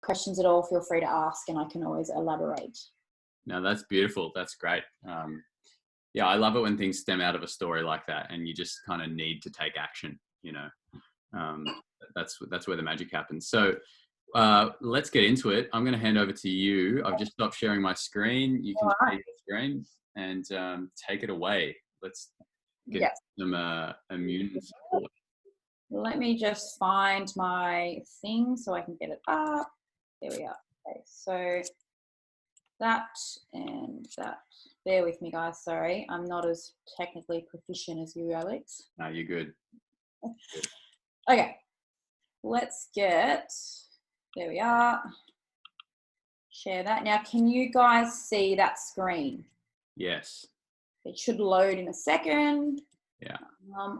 questions at all, feel free to ask and I can always elaborate. No, that's beautiful. That's great. Yeah, I love it when things stem out of a story like that and you just kind of need to take action, you know. That's where the magic happens. So let's get into it. I'm going to hand over to you. I've just stopped sharing my screen. You can see the screen and take it away. Let's get some immune support. Let me just find my thing so I can get it up. There we are. Okay, so that and that. Bear with me, guys. Sorry, I'm not as technically proficient as you, Alex. No, you're good. Okay, let's get, there we are. Share that. Now, can you guys see that screen? Yes. It should load in a second. Yeah.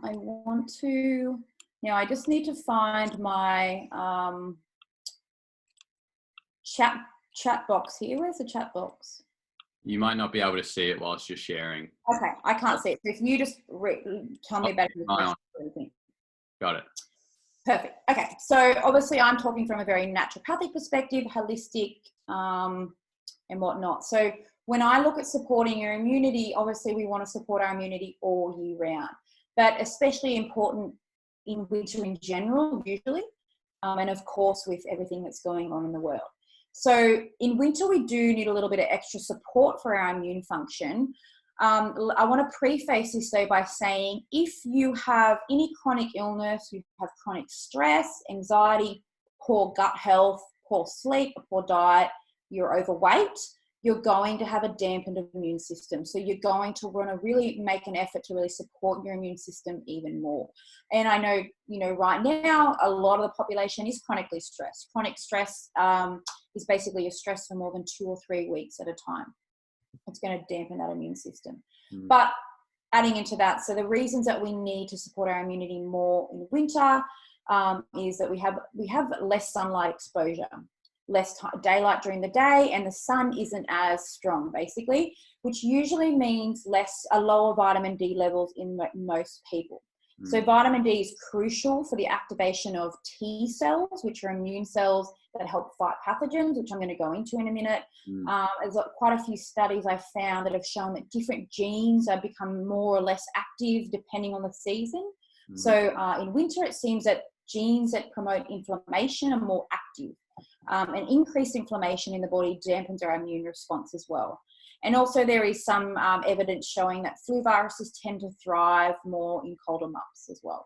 I want to, now I just need to find my chat box here. Where's the chat box? You might not be able to see it whilst you're sharing. Okay, I can't see it. So if you just tell me about it. Got it. Perfect. Okay, so obviously I'm talking from a very naturopathic perspective, holistic and whatnot. So when I look at supporting your immunity, obviously we want to support our immunity all year round, but especially important in winter in general, usually, and of course with everything that's going on in the world. So in winter, we do need a little bit of extra support for our immune function. I want to preface this though by saying if you have any chronic illness, you have chronic stress, anxiety, poor gut health, poor sleep, poor diet, you're overweight, you're going to have a dampened immune system. So you're going to want to really make an effort to really support your immune system even more. And I know, you know, right now, a lot of the population is chronically stressed. Chronic stress is basically a stress for more than 2 or 3 weeks at a time. It's going to dampen that immune system. But adding into that, so the reasons that we need to support our immunity more in winter is that we have less sunlight exposure, less daylight during the day, and the sun isn't as strong, basically, which usually means lower vitamin D levels in most people. So vitamin D is crucial for the activation of T cells, which are immune cells that help fight pathogens, which I'm going to go into in a minute. There's quite a few studies I've found that have shown that different genes have become more or less active depending on the season. So in winter, it seems that genes that promote inflammation are more active. And increased inflammation in the body dampens our immune response as well. And also there is some evidence showing that flu viruses tend to thrive more in colder months as well.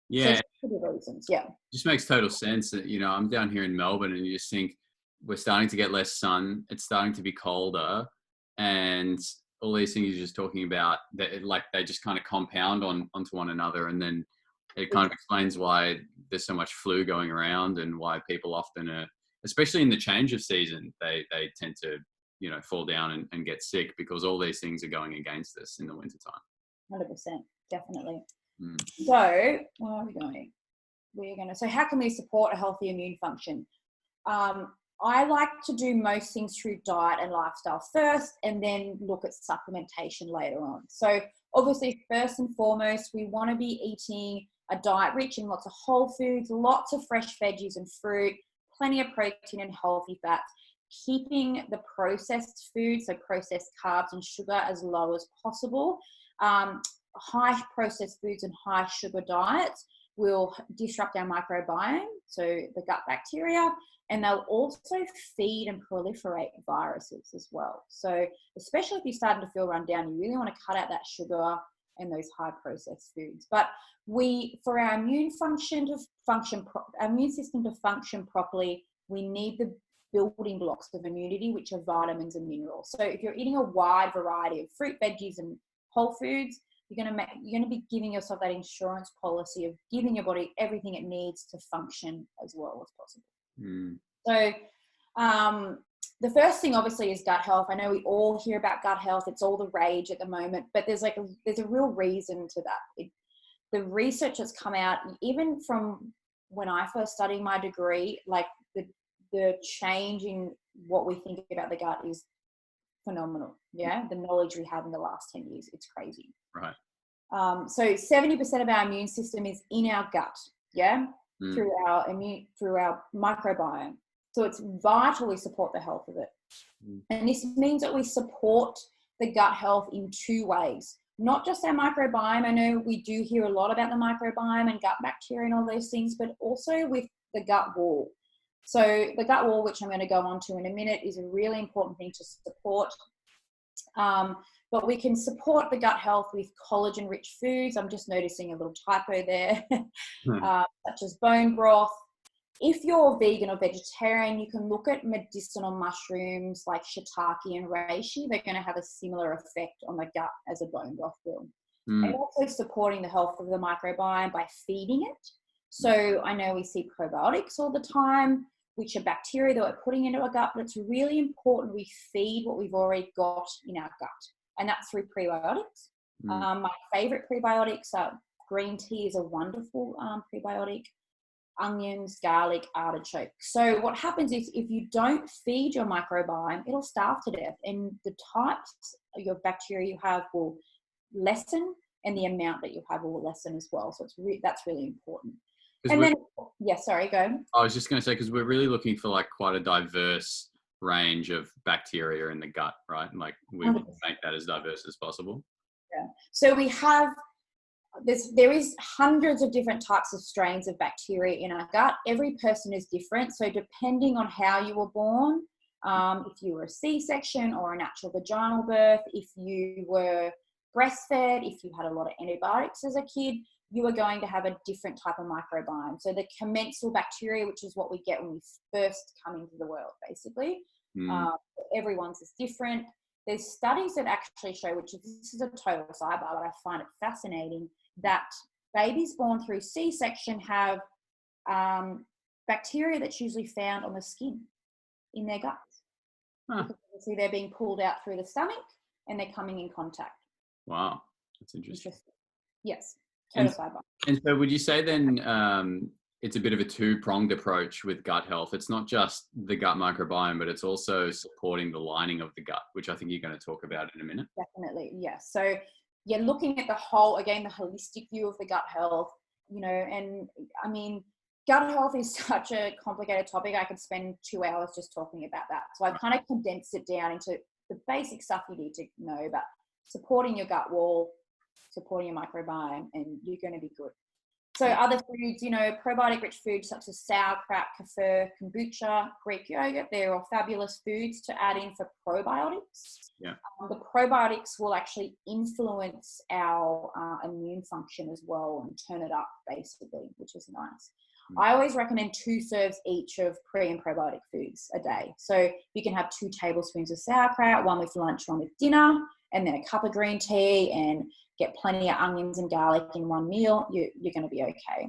Yeah. So for the reasons, yeah. Just makes total sense. You know, I'm down here in Melbourne and you just think we're starting to get less sun. It's starting to be colder. And all these things you're just talking about, that they just kind of compound onto one another. And then it kind of explains why there's so much flu going around and why people often are, especially in the change of season, they tend to, you know, fall down and get sick because all these things are going against us in the wintertime. 100%, definitely. So where are we going? So how can we support a healthy immune function? I like to do most things through diet and lifestyle first and then look at supplementation later on. So obviously, first and foremost, we want to be eating a diet rich in lots of whole foods, lots of fresh veggies and fruit, plenty of protein and healthy fats, keeping the processed food, so processed carbs and sugar, as low as possible. High processed foods and high sugar diets will disrupt our microbiome, so the gut bacteria, and they'll also feed and proliferate viruses as well. So especially if you're starting to feel run down, you really want to cut out that sugar and those high processed foods. But for our immune system to function properly, we need the building blocks of immunity, which are vitamins and minerals. So if you're eating a wide variety of fruit, veggies, and whole foods, you're going to be giving yourself that insurance policy of giving your body everything it needs to function as well as possible. So the first thing obviously is gut health. I know we all hear about gut health. It's all the rage at the moment, but there's a real reason to that. The research that's come out, even from when I first studied my degree, like the change in what we think about the gut is phenomenal. Yeah. The knowledge we have in the last 10 years, it's crazy. Right. So 70% of our immune system is in our gut. Yeah. Through our microbiome. So it's vital we support the health of it. And this means that we support the gut health in two ways. Not just our microbiome. I know we do hear a lot about the microbiome and gut bacteria and all those things, but also with the gut wall. So the gut wall, which I'm going to go on to in a minute, is a really important thing to support. But we can support the gut health with collagen-rich foods. I'm just noticing a little typo there, such as bone broth. If you're vegan or vegetarian, you can look at medicinal mushrooms like shiitake and reishi. They're going to have a similar effect on the gut as a bone broth will. And also supporting the health of the microbiome by feeding it. So I know we see probiotics all the time, which are bacteria that we're putting into our gut, but it's really important we feed what we've already got in our gut. And that's through prebiotics. My favorite prebiotics are green tea is a wonderful prebiotic. Onions, garlic, artichoke. So what happens is if you don't feed your microbiome, it'll starve to death, and the types of your bacteria you have will lessen, and the amount that you have will lessen as well. So that's really important. And then, yeah, sorry, go. I was just going to say, because we're really looking for like quite a diverse range of bacteria in the gut, right? And like we want to make that as diverse as possible. Yeah. So we have there is hundreds of different types of strains of bacteria in our gut. Every person is different. So depending on how you were born, if you were a C-section or a natural vaginal birth, if you were breastfed, if you had a lot of antibiotics as a kid, you are going to have a different type of microbiome. So the commensal bacteria, which is what we get when we first come into the world, basically. Everyone's is different. There's studies that actually show, this is a total sidebar, but I find it fascinating, that babies born through C-section have bacteria that's usually found on the skin in their guts. Because obviously they're being pulled out through the stomach and they're coming in contact. Wow, that's interesting. Yes, total sidebar. And so would you say then it's a bit of a two-pronged approach with gut health? It's not just the gut microbiome, but it's also supporting the lining of the gut, which I think you're going to talk about in a minute. Definitely, yes. So yeah, looking at the whole, again, the holistic view of the gut health, and I mean, gut health is such a complicated topic. I could spend 2 hours just talking about that. So I've kind of condensed it down into the basic stuff you need to know about supporting your gut wall, supporting your microbiome, and you're going to be good. So other foods, probiotic-rich foods such as sauerkraut, kefir, kombucha, Greek yogurt, they're all fabulous foods to add in for probiotics. Yeah. The probiotics will actually influence our immune function as well and turn it up, basically, which is nice. I always recommend 2 serves each of pre- and probiotic foods a day. So you can have 2 tablespoons of sauerkraut, one with lunch, one with dinner, and then a cup of green tea, and get plenty of onions and garlic in one meal. You're going to be okay.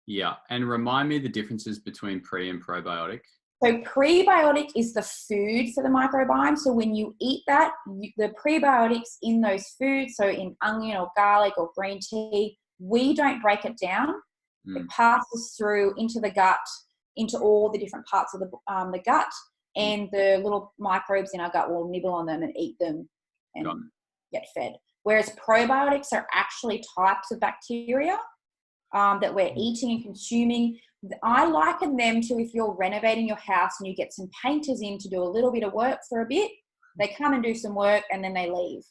Yeah. And remind me the differences between pre and probiotic. So prebiotic is the food for the microbiome. So when you eat that, the prebiotics in those foods, so in onion or garlic or green tea, we don't break it down. It passes through into the gut, into all the different parts of the gut, and the little microbes in our gut will nibble on them and eat them and get fed. Whereas probiotics are actually types of bacteria that we're eating and consuming. I liken them to if you're renovating your house and you get some painters in to do a little bit of work for a bit. They come and do some work and then they leave.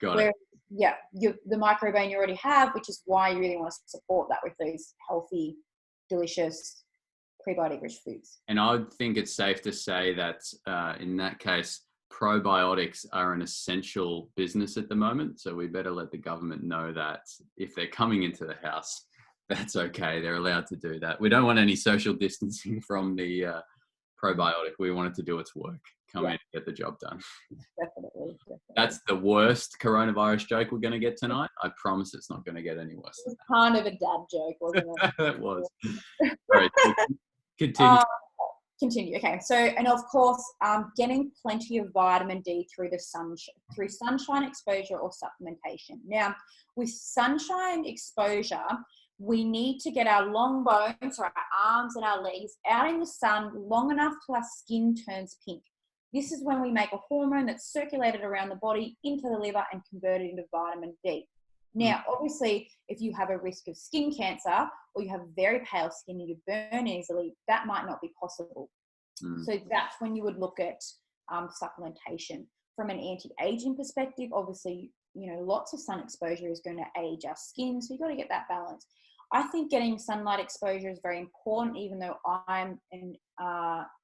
Got it. Yeah, the microbiome you already have, which is why you really want to support that with these healthy, delicious, prebiotic-rich foods. And I would think it's safe to say that in that case, probiotics are an essential business at the moment. So we better let the government know that if they're coming into the house, that's okay. They're allowed to do that. We don't want any social distancing from the probiotic. We want it to do its work. Come in and get the job done. Definitely. That's the worst coronavirus joke we're going to get tonight. I promise it's not going to get any worse. It was kind of a dad joke, wasn't it? It was. All right, so continue. Continue. Okay. So, and of course, getting plenty of vitamin D through through sunshine exposure or supplementation. Now, with sunshine exposure, we need to get our long bones, or our arms and our legs, out in the sun long enough till our skin turns pink. This is when we make a hormone that's circulated around the body into the liver and converted into vitamin D. Now, obviously, if you have a risk of skin cancer or you have very pale skin and you burn easily, that might not be possible. So that's when you would look at supplementation. From an anti-aging perspective, obviously, lots of sun exposure is going to age our skin. So you've got to get that balance. I think getting sunlight exposure is very important. Even though I'm an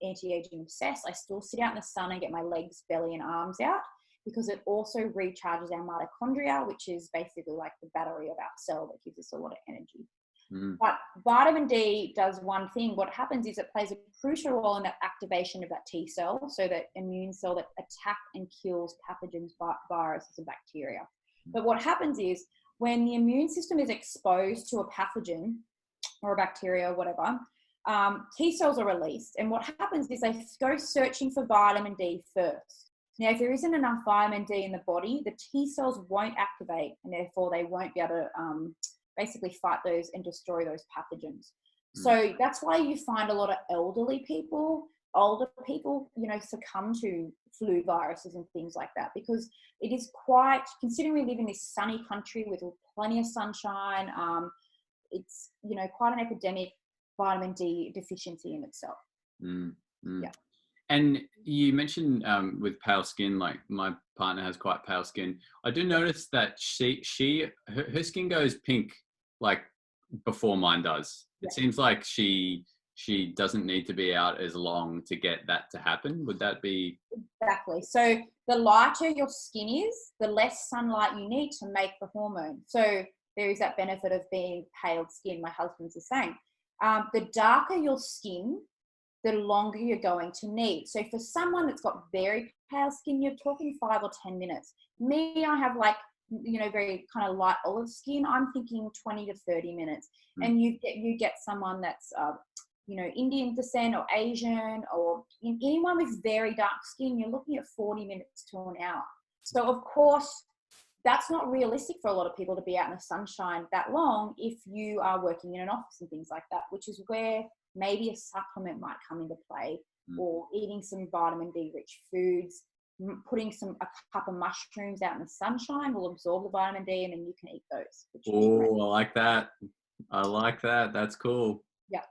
anti-aging obsessed, I still sit out in the sun and get my legs, belly and arms out, because it also recharges our mitochondria, which is basically like the battery of our cell that gives us a lot of energy. But vitamin D does one thing. What happens is it plays a crucial role in that activation of that T cell, so that immune cell that attack and kills pathogens, viruses and bacteria. But what happens is when the immune system is exposed to a pathogen or a bacteria or whatever, T cells are released. And what happens is they go searching for vitamin D first. Now, if there isn't enough vitamin D in the body, the T cells won't activate, and therefore they won't be able to basically fight those and destroy those pathogens. So that's why you find a lot of older people, succumb to flu viruses and things like that, because it is quite, considering we live in this sunny country with plenty of sunshine, it's, quite an epidemic vitamin D deficiency in itself. Yeah. And you mentioned with pale skin, like my partner has quite pale skin. I do notice that her skin goes pink like before mine does. It seems like she doesn't need to be out as long to get that to happen. Would that be? Exactly. So the lighter your skin is, the less sunlight you need to make the hormone. So there is that benefit of being pale skin. My husband's the same. The darker your skin, the longer you're going to need. So for someone that's got very pale skin, you're talking 5 or 10 minutes. Me, I have very kind of light olive skin. I'm thinking 20 to 30 minutes. And you get someone that's, Indian descent or Asian, or anyone with very dark skin, you're looking at 40 minutes to an hour. So of course, that's not realistic for a lot of people to be out in the sunshine that long if you are working in an office and things like that, which is where maybe a supplement might come into play, or eating some vitamin D rich foods, putting a cup of mushrooms out in the sunshine will absorb the vitamin D, and then you can eat those. Oh, I like that. That's cool. Yeah.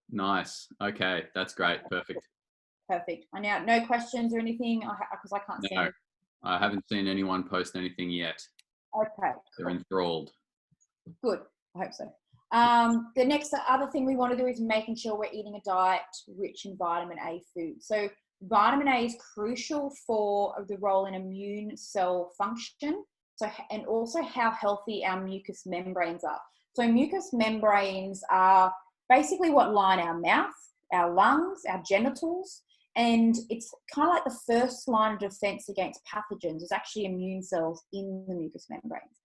Nice. Okay. That's great. Perfect. And now, no questions or anything, because I can't see. No, I haven't seen anyone post anything yet. Okay. They're enthralled. Good. I hope so. The other thing we want to do is making sure we're eating a diet rich in vitamin A food. So vitamin A is crucial for the role in immune cell function. So, and also how healthy our mucous membranes are. So mucous membranes are basically what line our mouth, our lungs, our genitals, and it's kind of like the first line of defense against pathogens is actually immune cells in the mucous membranes.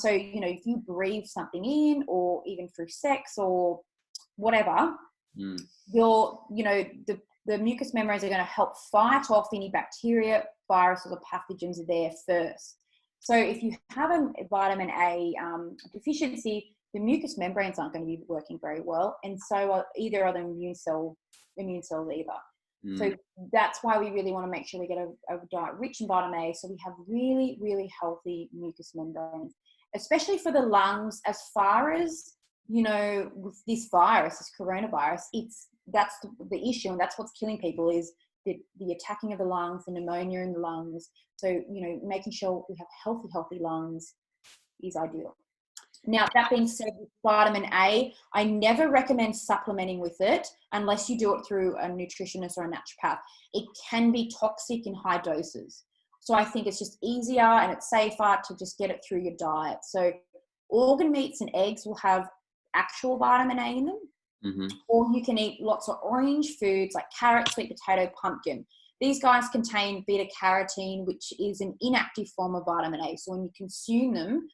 So, if you breathe something in, or even through sex or whatever, the mucous membranes are going to help fight off any bacteria, viruses or pathogens there first. So if you have a vitamin A deficiency, the mucous membranes aren't going to be working very well, and so either are the immune cells either. So that's why we really want to make sure we get a diet rich in vitamin A, so we have really, really healthy mucous membranes, especially for the lungs. As far as, with this virus, this coronavirus, that's the issue, and that's what's killing people is the attacking of the lungs, the pneumonia in the lungs. So, making sure we have healthy lungs is ideal. Now, that being said, with vitamin A, I never recommend supplementing with it unless you do it through a nutritionist or a naturopath. It can be toxic in high doses. So I think it's just easier and it's safer to just get it through your diet. So organ meats and eggs will have actual vitamin A in them. Or you can eat lots of orange foods like carrot, sweet potato, pumpkin. These guys contain beta-carotene, which is an inactive form of vitamin A. So when you consume them,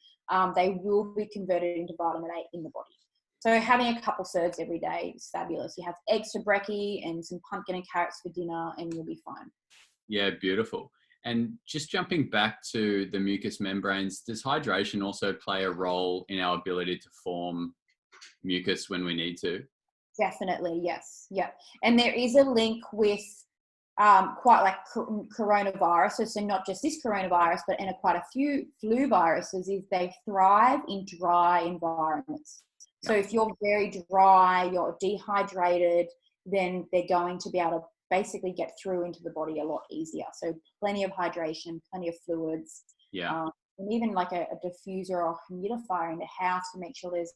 they will be converted into vitamin A in the body. So having a couple serves every day is fabulous. You have eggs for brekkie and some pumpkin and carrots for dinner, and you'll be fine. Yeah, beautiful. And just jumping back to the mucous membranes, does hydration also play a role in our ability to form mucus when we need to? Definitely, yes. Yeah. And there is a link with quite like coronaviruses, so not just this coronavirus, but in quite a few flu viruses, is they thrive in dry environments. So if you're very dry, you're dehydrated, then they're going to be able to basically get through into the body a lot easier. So plenty of hydration, plenty of fluids, and even like a diffuser or humidifier in the house to make sure there's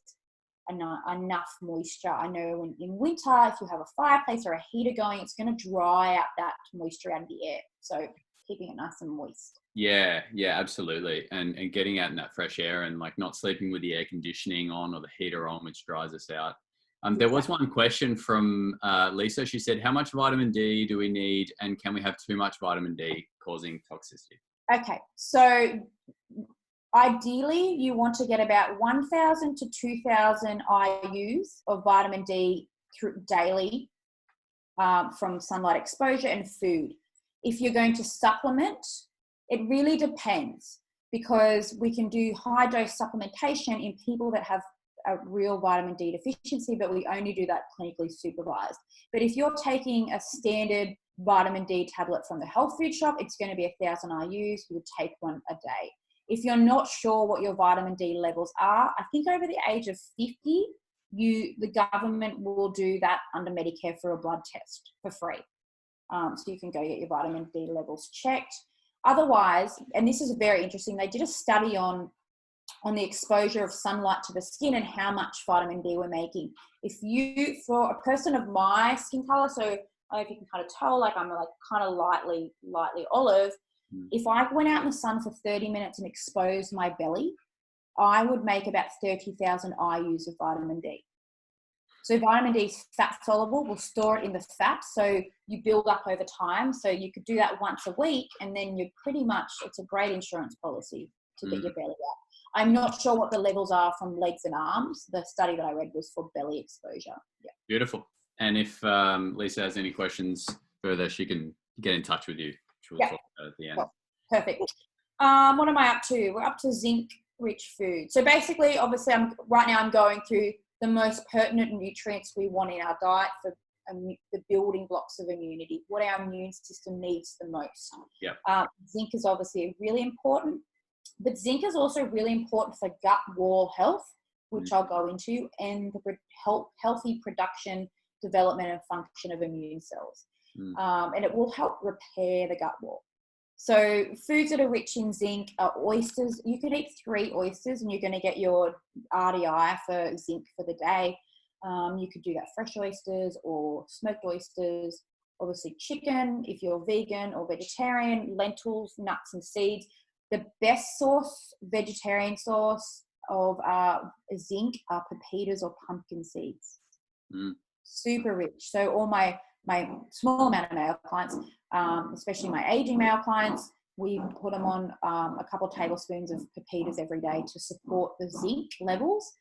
enough moisture. I know in winter, if you have a fireplace or a heater going, it's going to dry out that moisture out of the air. So keeping it nice and moist. Yeah, absolutely. And getting out in that fresh air and like not sleeping with the air conditioning on or the heater on, which dries us out. There was one question from Lisa. She said, how much vitamin D do we need, and can we have too much vitamin D causing toxicity? Okay, so ideally you want to get about 1,000 to 2,000 IUs of vitamin D daily from sunlight exposure and food. If you're going to supplement, it really depends, because we can do high dose supplementation in people that have a real vitamin D deficiency, but we only do that clinically supervised. But if you're taking a standard vitamin D tablet from the health food shop, it's going to be 1,000 IUs. You would take one a day. If you're not sure what your vitamin D levels are, I think over the age of 50, the government will do that under Medicare for a blood test for free. So you can go get your vitamin D levels checked. Otherwise, and this is very interesting, they did a study on the exposure of sunlight to the skin and how much vitamin D we're making. For a person of my skin color, so I don't know if you can kind of tell, like I'm like kind of lightly olive. If I went out in the sun for 30 minutes and exposed my belly, I would make about 30,000 IUs of vitamin D. So vitamin D is fat soluble. We'll store it in the fat, so you build up over time. So you could do that once a week, and then you're pretty much, it's a great insurance policy to get your belly out. I'm not sure what the levels are from legs and arms. The study that I read was for belly exposure. Yeah. Beautiful. And if Lisa has any questions further, she can get in touch with you, which we'll talk about at the end. Perfect. What am I up to? We're up to zinc-rich food. So basically, obviously, right now I'm going through the most pertinent nutrients we want in our diet for the building blocks of immunity, what our immune system needs the most. Zinc is obviously really important, but zinc is also really important for gut wall health, which I'll go into, and the healthy production, development, and function of immune cells. And it will help repair the gut wall. So foods that are rich in zinc are oysters. You could eat 3 oysters and you're going to get your RDI for zinc for the day. You could do that fresh oysters or smoked oysters. Obviously chicken, if you're vegan or vegetarian, lentils, nuts and seeds. The best vegetarian source of zinc are pepitas or pumpkin seeds. Super rich. So all my small amount of male clients, especially my aging male clients, we put them on a couple of tablespoons of pepitas every day to support the zinc levels.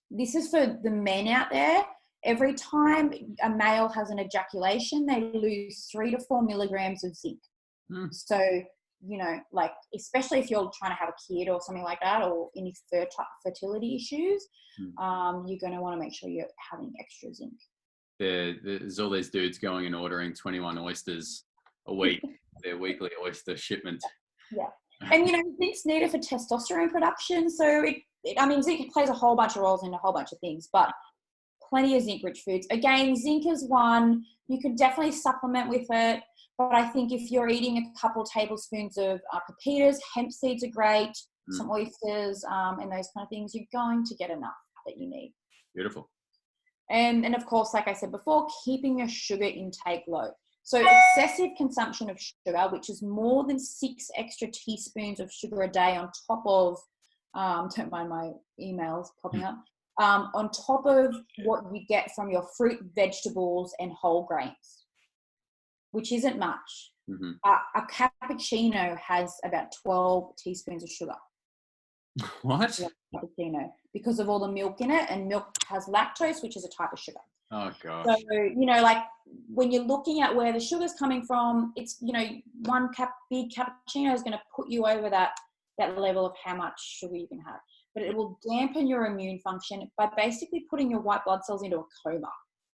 This is for the men out there. Every time a male has an ejaculation, they lose 3 to 4 milligrams of zinc. So, like, especially if you're trying to have a kid or something like that, or any fertility issues, you're going to want to make sure you're having extra zinc. There's all these dudes going and ordering 21 oysters a week, their weekly oyster shipment. Yeah. And, zinc's needed for testosterone production. So, zinc plays a whole bunch of roles in a whole bunch of things, but plenty of zinc-rich foods. Again, zinc is one. You could definitely supplement with it. But I think if you're eating a couple tablespoons of pepitas, hemp seeds are great, some oysters, and those kind of things, you're going to get enough that you need. Beautiful. And of course, like I said before, keeping your sugar intake low. So excessive consumption of sugar, which is more than 6 extra teaspoons of sugar a day on top of, don't mind my emails popping up, on top of what you get from your fruit, vegetables, and whole grains, which isn't much. A cappuccino has about 12 teaspoons of sugar. What? Yeah, cappuccino, because of all the milk in it, and milk has lactose, which is a type of sugar. Oh gosh. So, like when you're looking at where the sugar's coming from, it's, one big cappuccino is going to put you over that level of how much sugar you can have. But it will dampen your immune function by basically putting your white blood cells into a coma.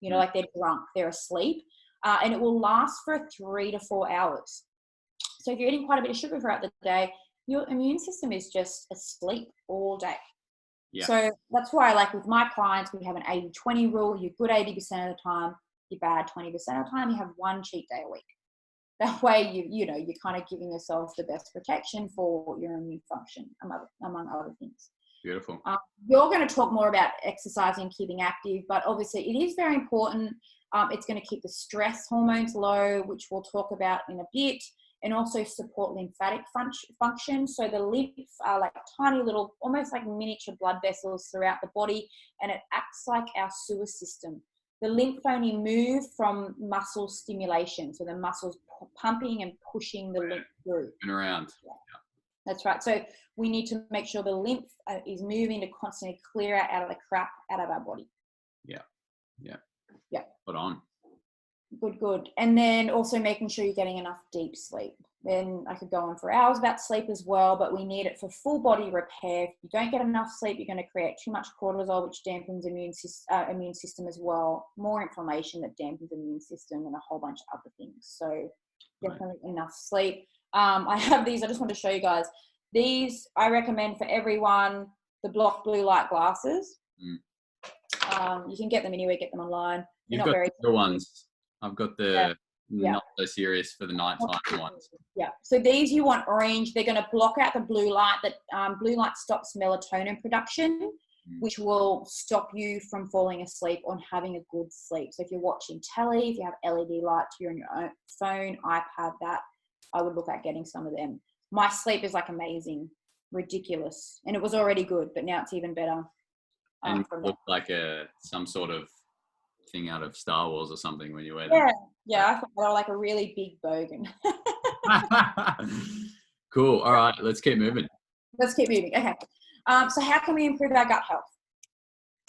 Like they're drunk, they're asleep, and it will last for 3 to 4 hours. So if you're eating quite a bit of sugar throughout the day, your immune system is just asleep all day. Yeah. So that's why, like with my clients, we have an 80-20 rule. You're good 80% of the time, you're bad 20% of the time, you have one cheat day a week. That way, you're kind of giving yourself the best protection for your immune function, among other things. Beautiful. You're going to talk more about exercising, keeping active, but obviously it is very important. It's going to keep the stress hormones low, which we'll talk about in a bit, and also support lymphatic function. So the lymph are like tiny little, almost like miniature blood vessels throughout the body, and it acts like our sewer system. The lymph only move from muscle stimulation, so the muscles pumping and pushing the lymph through. And around. Yeah. That's right. So we need to make sure the lymph is moving to constantly clear out of the crap out of our body. Yeah. Put on. Good. And then also making sure you're getting enough deep sleep. Then I could go on for hours about sleep as well, but we need it for full body repair. If you don't get enough sleep, you're going to create too much cortisol, which dampens immune system as well. More inflammation that dampens immune system, and a whole bunch of other things. So definitely enough sleep. I have these. I just want to show you guys. These I recommend for everyone. The block blue light glasses. You can get them anywhere. Get them online. You've got the ones. I've got the not so serious for the nighttime ones. Yeah. So these you want orange. They're going to block out the blue light. That blue light stops melatonin production, which will stop you from falling asleep or having a good sleep. So if you're watching telly, if you have LED lights, you're on your own phone, iPad, that I would look at getting some of them. My sleep is like amazing, ridiculous, and it was already good, but now it's even better. And you look like some sort of thing out of Star Wars or something when you wear them. Yeah, I thought they were like a really big bogan. Cool. All right, let's keep moving. Okay. So how can we improve our gut health?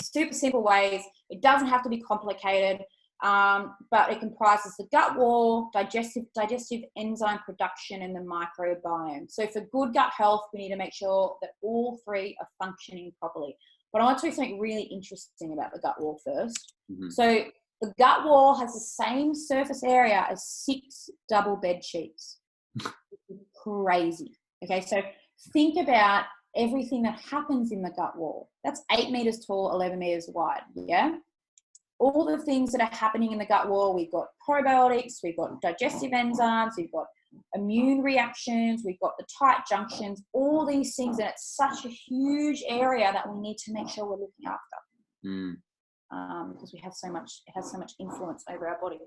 Super simple ways. It doesn't have to be complicated, but it comprises the gut wall, digestive enzyme production, and the microbiome. So for good gut health, we need to make sure that all three are functioning properly. But I want to do something really interesting about the gut wall first. So the gut wall has the same surface area as 6 double bed sheets. Crazy. Okay, so think about everything that happens in the gut wall. That's 8 meters tall, 11 meters wide. Yeah. All the things that are happening in the gut wall, we've got probiotics, we've got digestive enzymes, we've got immune reactions, we've got the tight junctions, all these things, and it's such a huge area that we need to make sure we're looking after. Because it has so much influence over our body.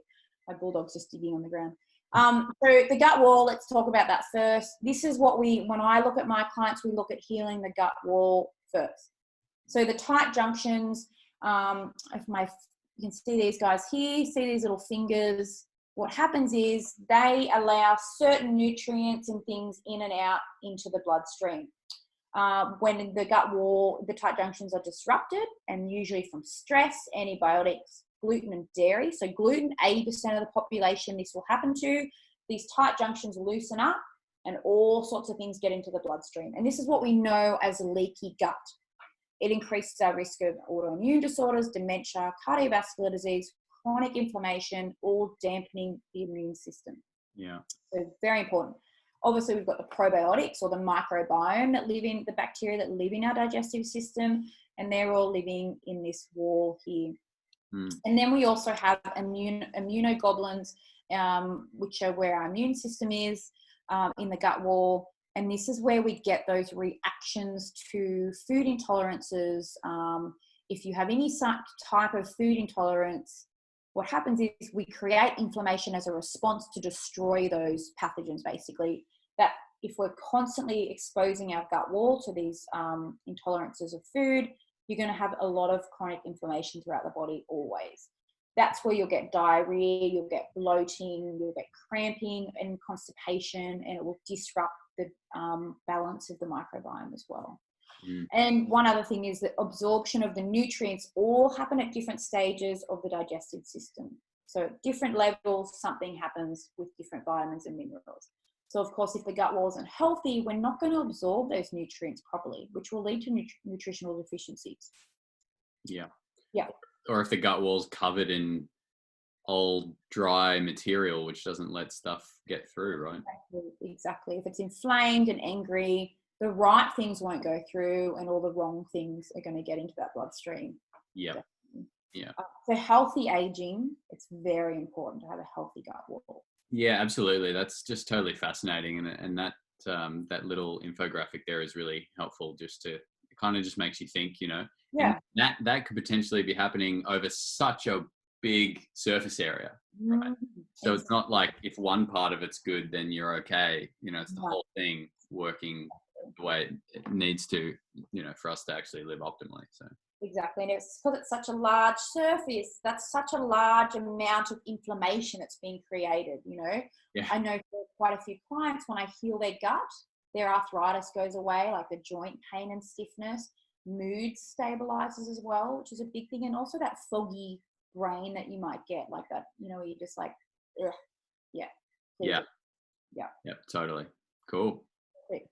My bulldog's just digging on the ground. So the gut wall, let's talk about that first. This is what when I look at my clients, we look at healing the gut wall first. So the tight junctions, you can see these guys here, see these little fingers. What happens is they allow certain nutrients and things in and out into the bloodstream. When the gut wall, the tight junctions are disrupted, and usually from stress, antibiotics, gluten and dairy. So gluten, 80% of the population this will happen to. These tight junctions loosen up and all sorts of things get into the bloodstream. And this is what we know as leaky gut. It increases our risk of autoimmune disorders, dementia, cardiovascular disease, chronic inflammation, all dampening the immune system. Yeah. So very important. Obviously, we've got the probiotics or the microbiome that live in the bacteria that live in our digestive system, and they're all living in this wall here. And then we also have immunoglobulins, which are where our immune system is in the gut wall. And this is where we get those reactions to food intolerances. If you have any type of food intolerance, what happens is we create inflammation as a response to destroy those pathogens, basically. That if we're constantly exposing our gut wall to these intolerances of food, you're going to have a lot of chronic inflammation throughout the body always. That's where you'll get diarrhea, you'll get bloating, you'll get cramping and constipation, and it will disrupt the balance of the microbiome as well. And one other thing is that absorption of the nutrients all happen at different stages of the digestive system. So at different levels, something happens with different vitamins and minerals. So of course, if the gut wall isn't healthy, we're not going to absorb those nutrients properly, which will lead to nutritional deficiencies. Yeah. Or if the gut wall's covered in old dry material, which doesn't let stuff get through, right? Exactly. If it's inflamed and angry, the right things won't go through and all the wrong things are going to get into that bloodstream. Yeah. Yeah. For healthy aging, it's very important to have a healthy gut wall. Yeah, absolutely. That's just totally fascinating. And that, that little infographic there is really helpful, just to, it kind of just makes you think, you know, and Yeah. that could potentially be happening over such a big surface area, right? So it's not like if one part of it's good, then you're okay. You know, it's the whole thing working the way it needs to, you know, for us to actually live optimally. So Exactly. And it's because it's such a large surface, that's such a large amount of inflammation that's being created, you know. yeah, I know for quite a few clients, when I heal their gut, their arthritis goes away, like the joint pain and stiffness, mood stabilizes as well, which is a big thing. And also that foggy brain that you might get, like that, you know, where you're just like, ugh. Yeah. yeah, Yeah. yeah, totally. Cool.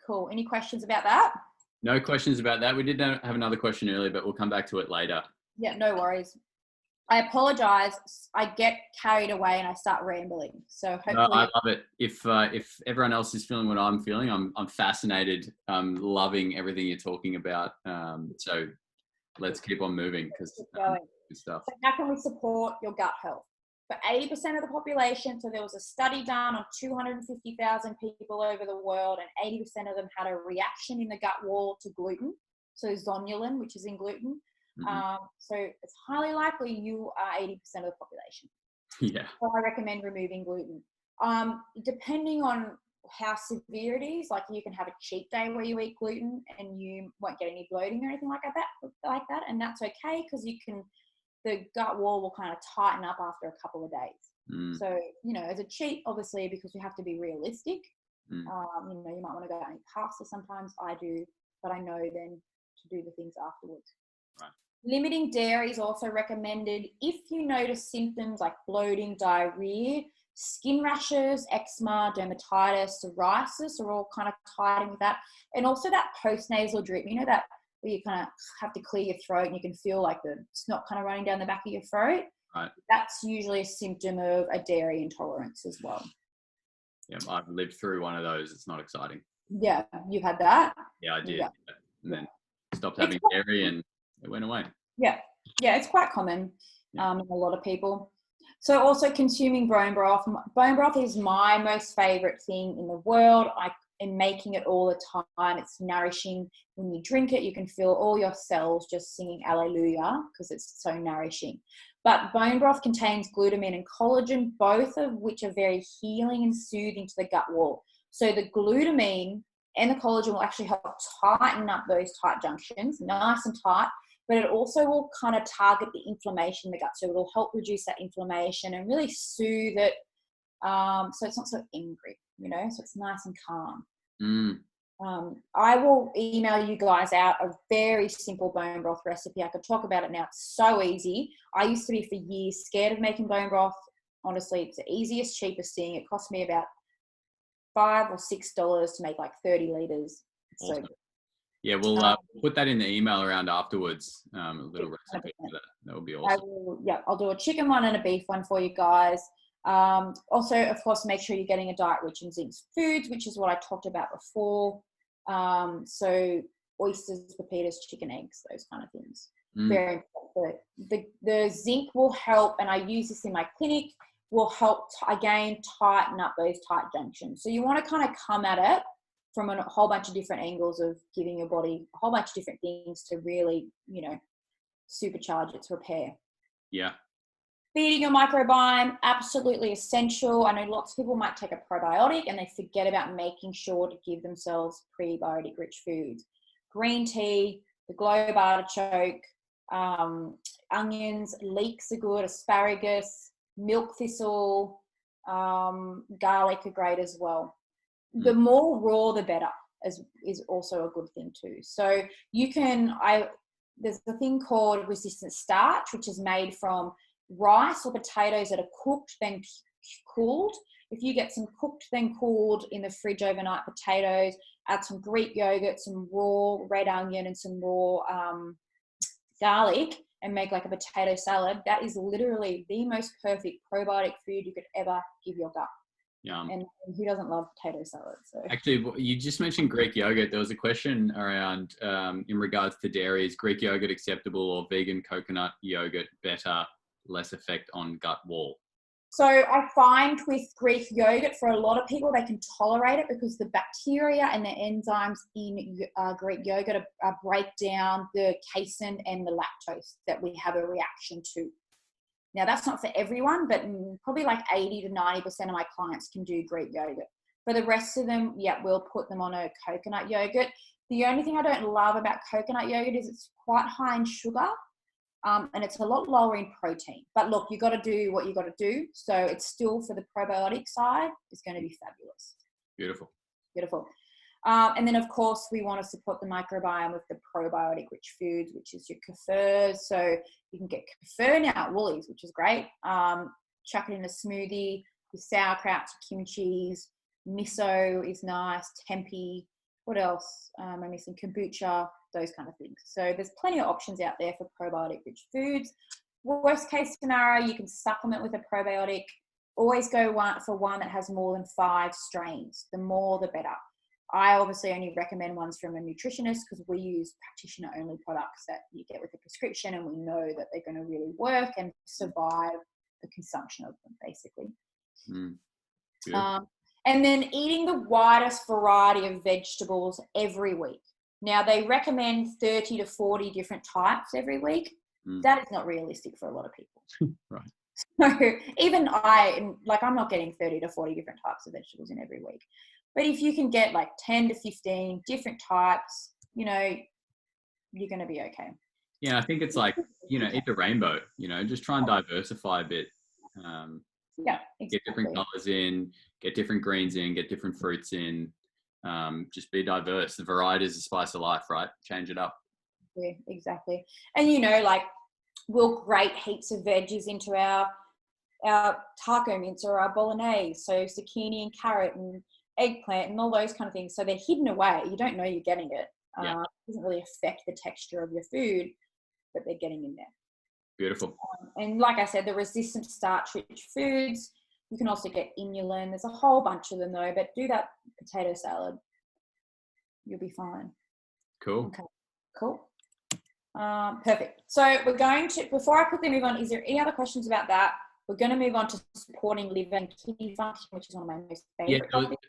Cool. Any questions about that? No questions about that. We did have another question earlier, but we'll come back to it later. Yeah, no worries. I apologize. I get carried away and I start rambling. So hopefully, No, I love it. If everyone else is feeling what I'm feeling, I'm fascinated. I'm loving everything you're talking about. So let's keep on moving, because good stuff. So how can we support your gut health? For 80% of the population, so there was a study done on 250,000 people over the world, and 80% of them had a reaction in the gut wall to gluten. So zonulin, which is in gluten. So it's highly likely you are 80% of the population. Yeah. So I recommend removing gluten. Depending on how severe it is, like you can have a cheat day where you eat gluten and you won't get any bloating or anything like that, and that's okay, because the gut wall will kind of tighten up after a couple of days. So, you know, as a cheat, obviously, because we have to be realistic, you know, you might want to go and eat pasta sometimes. I do, but I know then to do the things afterwards. Right. Limiting dairy is also recommended if you notice symptoms like bloating, diarrhea, skin rashes, eczema, dermatitis, psoriasis are all kind of tied in with that. And also that postnasal drip, you know, that where you kind of have to clear your throat and you can feel like the snot kind of running down the back of your throat. Right. That's usually a symptom of a dairy intolerance as well. Yeah, I've lived through one of those. It's not exciting. Yeah, you've had that? Yeah, I did. Yeah. And then stopped having dairy and it went away. Yeah, it's quite common in a lot of people. So also consuming bone broth. Bone broth is my most favorite thing in the world. I am making it all the time. It's nourishing. When you drink it, you can feel all your cells just singing Alleluia, because it's so nourishing. But bone broth contains glutamine and collagen, both of which are very healing and soothing to the gut wall. So the glutamine and the collagen will actually help tighten up those tight junctions, nice and tight. But it also will kind of target the inflammation in the gut. So it'll help reduce that inflammation and really soothe it. So it's not so angry, you know, so it's nice and calm. I will email you guys out a very simple bone broth recipe. I could talk about it now. It's so easy. I used to be for years scared of making bone broth. Honestly, it's the easiest, cheapest thing. It cost me about $5 or $6 to make like 30 liters. It's so good. Yeah, we'll put that in the email around afterwards. A little recipe for that. That would be awesome. I'll do a chicken one and a beef one for you guys. Also, of course, make sure you're getting a diet rich in zinc foods, which is what I talked about before. So oysters, pepitas, chicken, eggs, those kind of things. Very important. The zinc will help, and I use this in my clinic, will help, again, tighten up those tight junctions. So you want to kind of come at it from a whole bunch of different angles of giving your body a whole bunch of different things to really, you know, supercharge its repair. Yeah. Feeding your microbiome, absolutely essential. I know lots of people might take a probiotic and they forget about making sure to give themselves prebiotic rich foods. Green tea, the globe artichoke, onions, leeks are good, asparagus, milk thistle, garlic are great as well. The more raw, the better, is also a good thing too. So you can, there's a thing called resistant starch, which is made from rice or potatoes that are cooked, then cooled. If you get some cooked, then cooled in the fridge overnight potatoes, add some Greek yogurt, some raw red onion and some raw garlic, and make like a potato salad, that is literally the most perfect probiotic food you could ever give your gut. Yum. And who doesn't love potato salad? So Actually, you just mentioned Greek yogurt. There was a question around in regards to dairy. Is Greek yogurt acceptable or vegan coconut yogurt better, less effect on gut wall? So I find with Greek yogurt, for a lot of people, they can tolerate it because the bacteria and the enzymes in Greek yogurt break down the casein and the lactose that we have a reaction to. Now, that's not for everyone, but probably like 80 to 90% of my clients can do Greek yogurt. For the rest of them, yeah, we'll put them on a coconut yogurt. The only thing I don't love about coconut yogurt is it's quite high in sugar. And it's a lot lower in protein. But look, you got to do what you got to do. So it's still, for the probiotic side, it's going to be fabulous. Beautiful. Beautiful. And then, of course, we want to support the microbiome with the probiotic-rich foods, which is your kefir. So you can get kefir now at Woolies, which is great. Chuck it in a smoothie, your sauerkraut, kimchi's, miso is nice, tempeh. What else am I missing? Kombucha, those kind of things. So there's plenty of options out there for probiotic-rich foods. Worst case scenario, you can supplement with a probiotic. Always go for one that has more than 5 strains. The more, the better. I obviously only recommend ones from a nutritionist because we use practitioner-only products that you get with a prescription, and we know that they're going to really work and survive the consumption of them, basically. And then eating the widest variety of vegetables every week. Now, they recommend 30 to 40 different types every week. That is not realistic for a lot of people. Right. So even I'm not getting 30 to 40 different types of vegetables in every week. But if you can get like 10 to 15 different types, you're going to be okay. Yeah, I think it's like, eat the rainbow, just try and diversify a bit. Yeah, exactly. Get different colors in, get different greens in, get different fruits in. Just be diverse. The variety is the spice of life, right? Change it up. Yeah, exactly. And we'll grate heaps of veggies into our taco mince or our bolognese. So zucchini and carrot and eggplant and all those kind of things. So they're hidden away. You don't know you're getting it. It doesn't really affect the texture of your food, but they're getting in there. Beautiful. And like I said, the resistant starch-rich foods, you can also get inulin. There's a whole bunch of them though, but do that potato salad. You'll be fine. Cool. Okay, cool. Perfect. So we're going to, before I quickly move on, is there any other questions about that? We're going to move on to supporting liver and kidney function, which is one of my most favorite topics.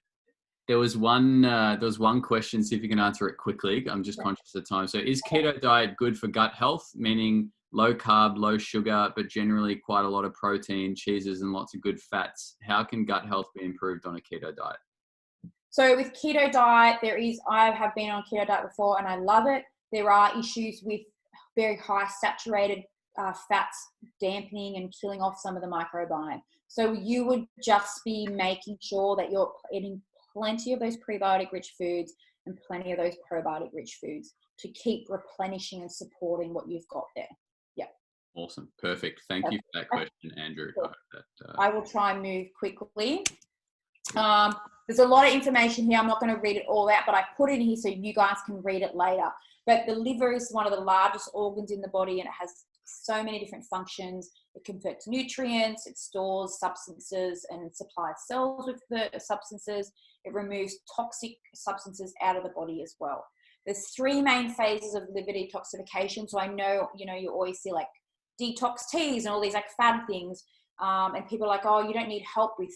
There was one question, see if you can answer it quickly. I'm just conscious of time. So is keto diet good for gut health, meaning low carb, low sugar, but generally quite a lot of protein, cheeses, and lots of good fats? How can gut health be improved on a keto diet? So with keto diet, I have been on keto diet before and I love it. There are issues with very high saturated fats dampening and killing off some of the microbiome. So you would just be making sure that you're eating plenty of those prebiotic rich foods and plenty of those probiotic rich foods to keep replenishing and supporting what you've got there. Yeah. Awesome. Perfect. Thank you for that question, Andrew. Cool. I will try and move quickly. There's a lot of information here. I'm not going to read it all out, but I put it in here so you guys can read it later. But the liver is one of the largest organs in the body and it has so many different functions. It converts nutrients, it stores substances and supplies cells with the substances. It removes toxic substances out of the body as well. There's 3 main phases of liver detoxification. So I know, you always see like detox teas and all these like fad things. And people are like, oh, you don't need help with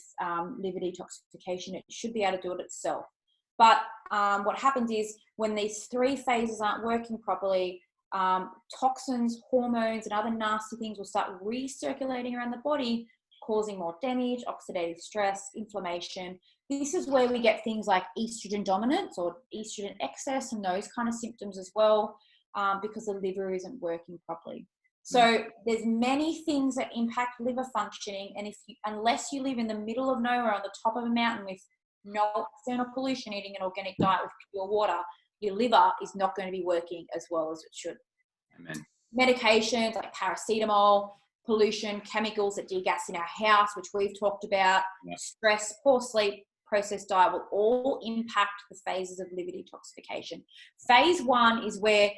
liver detoxification. It should be able to do it itself. But what happens is when these 3 phases aren't working properly, toxins, hormones, and other nasty things will start recirculating around the body, causing more damage, oxidative stress, inflammation. This is where we get things like estrogen dominance or estrogen excess and those kind of symptoms as well, because the liver isn't working properly. So there's many things that impact liver functioning, and unless you live in the middle of nowhere on the top of a mountain with no external pollution, eating an organic diet with pure water, your liver is not going to be working as well as it should. Amen. Medications like paracetamol, pollution, chemicals that degas in our house, which we've talked about, stress, poor sleep, processed diet will all impact the phases of liver detoxification. Phase 1 is where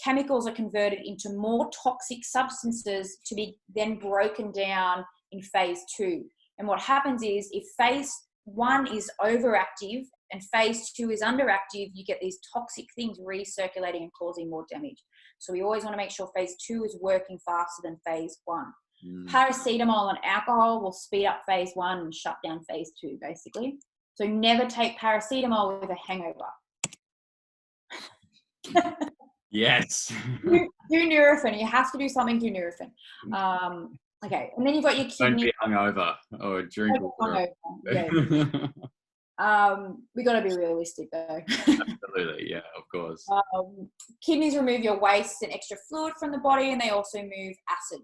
chemicals are converted into more toxic substances to be then broken down in phase 2. And what happens is if phase 1 is overactive and phase 2 is underactive, you get these toxic things recirculating and causing more damage. So we always want to make sure phase 2 is working faster than phase 1. Paracetamol and alcohol will speed up phase 1 and shut down phase 2, basically. So never take paracetamol with a hangover. Yes. do Nurofen. You have to do something to Nurofen. Okay, and then you've got your kidney. Don't be hungover or drink water. Yeah. We got to be realistic though. Absolutely, yeah, of course. Kidneys remove your waste and extra fluid from the body, and they also move acid.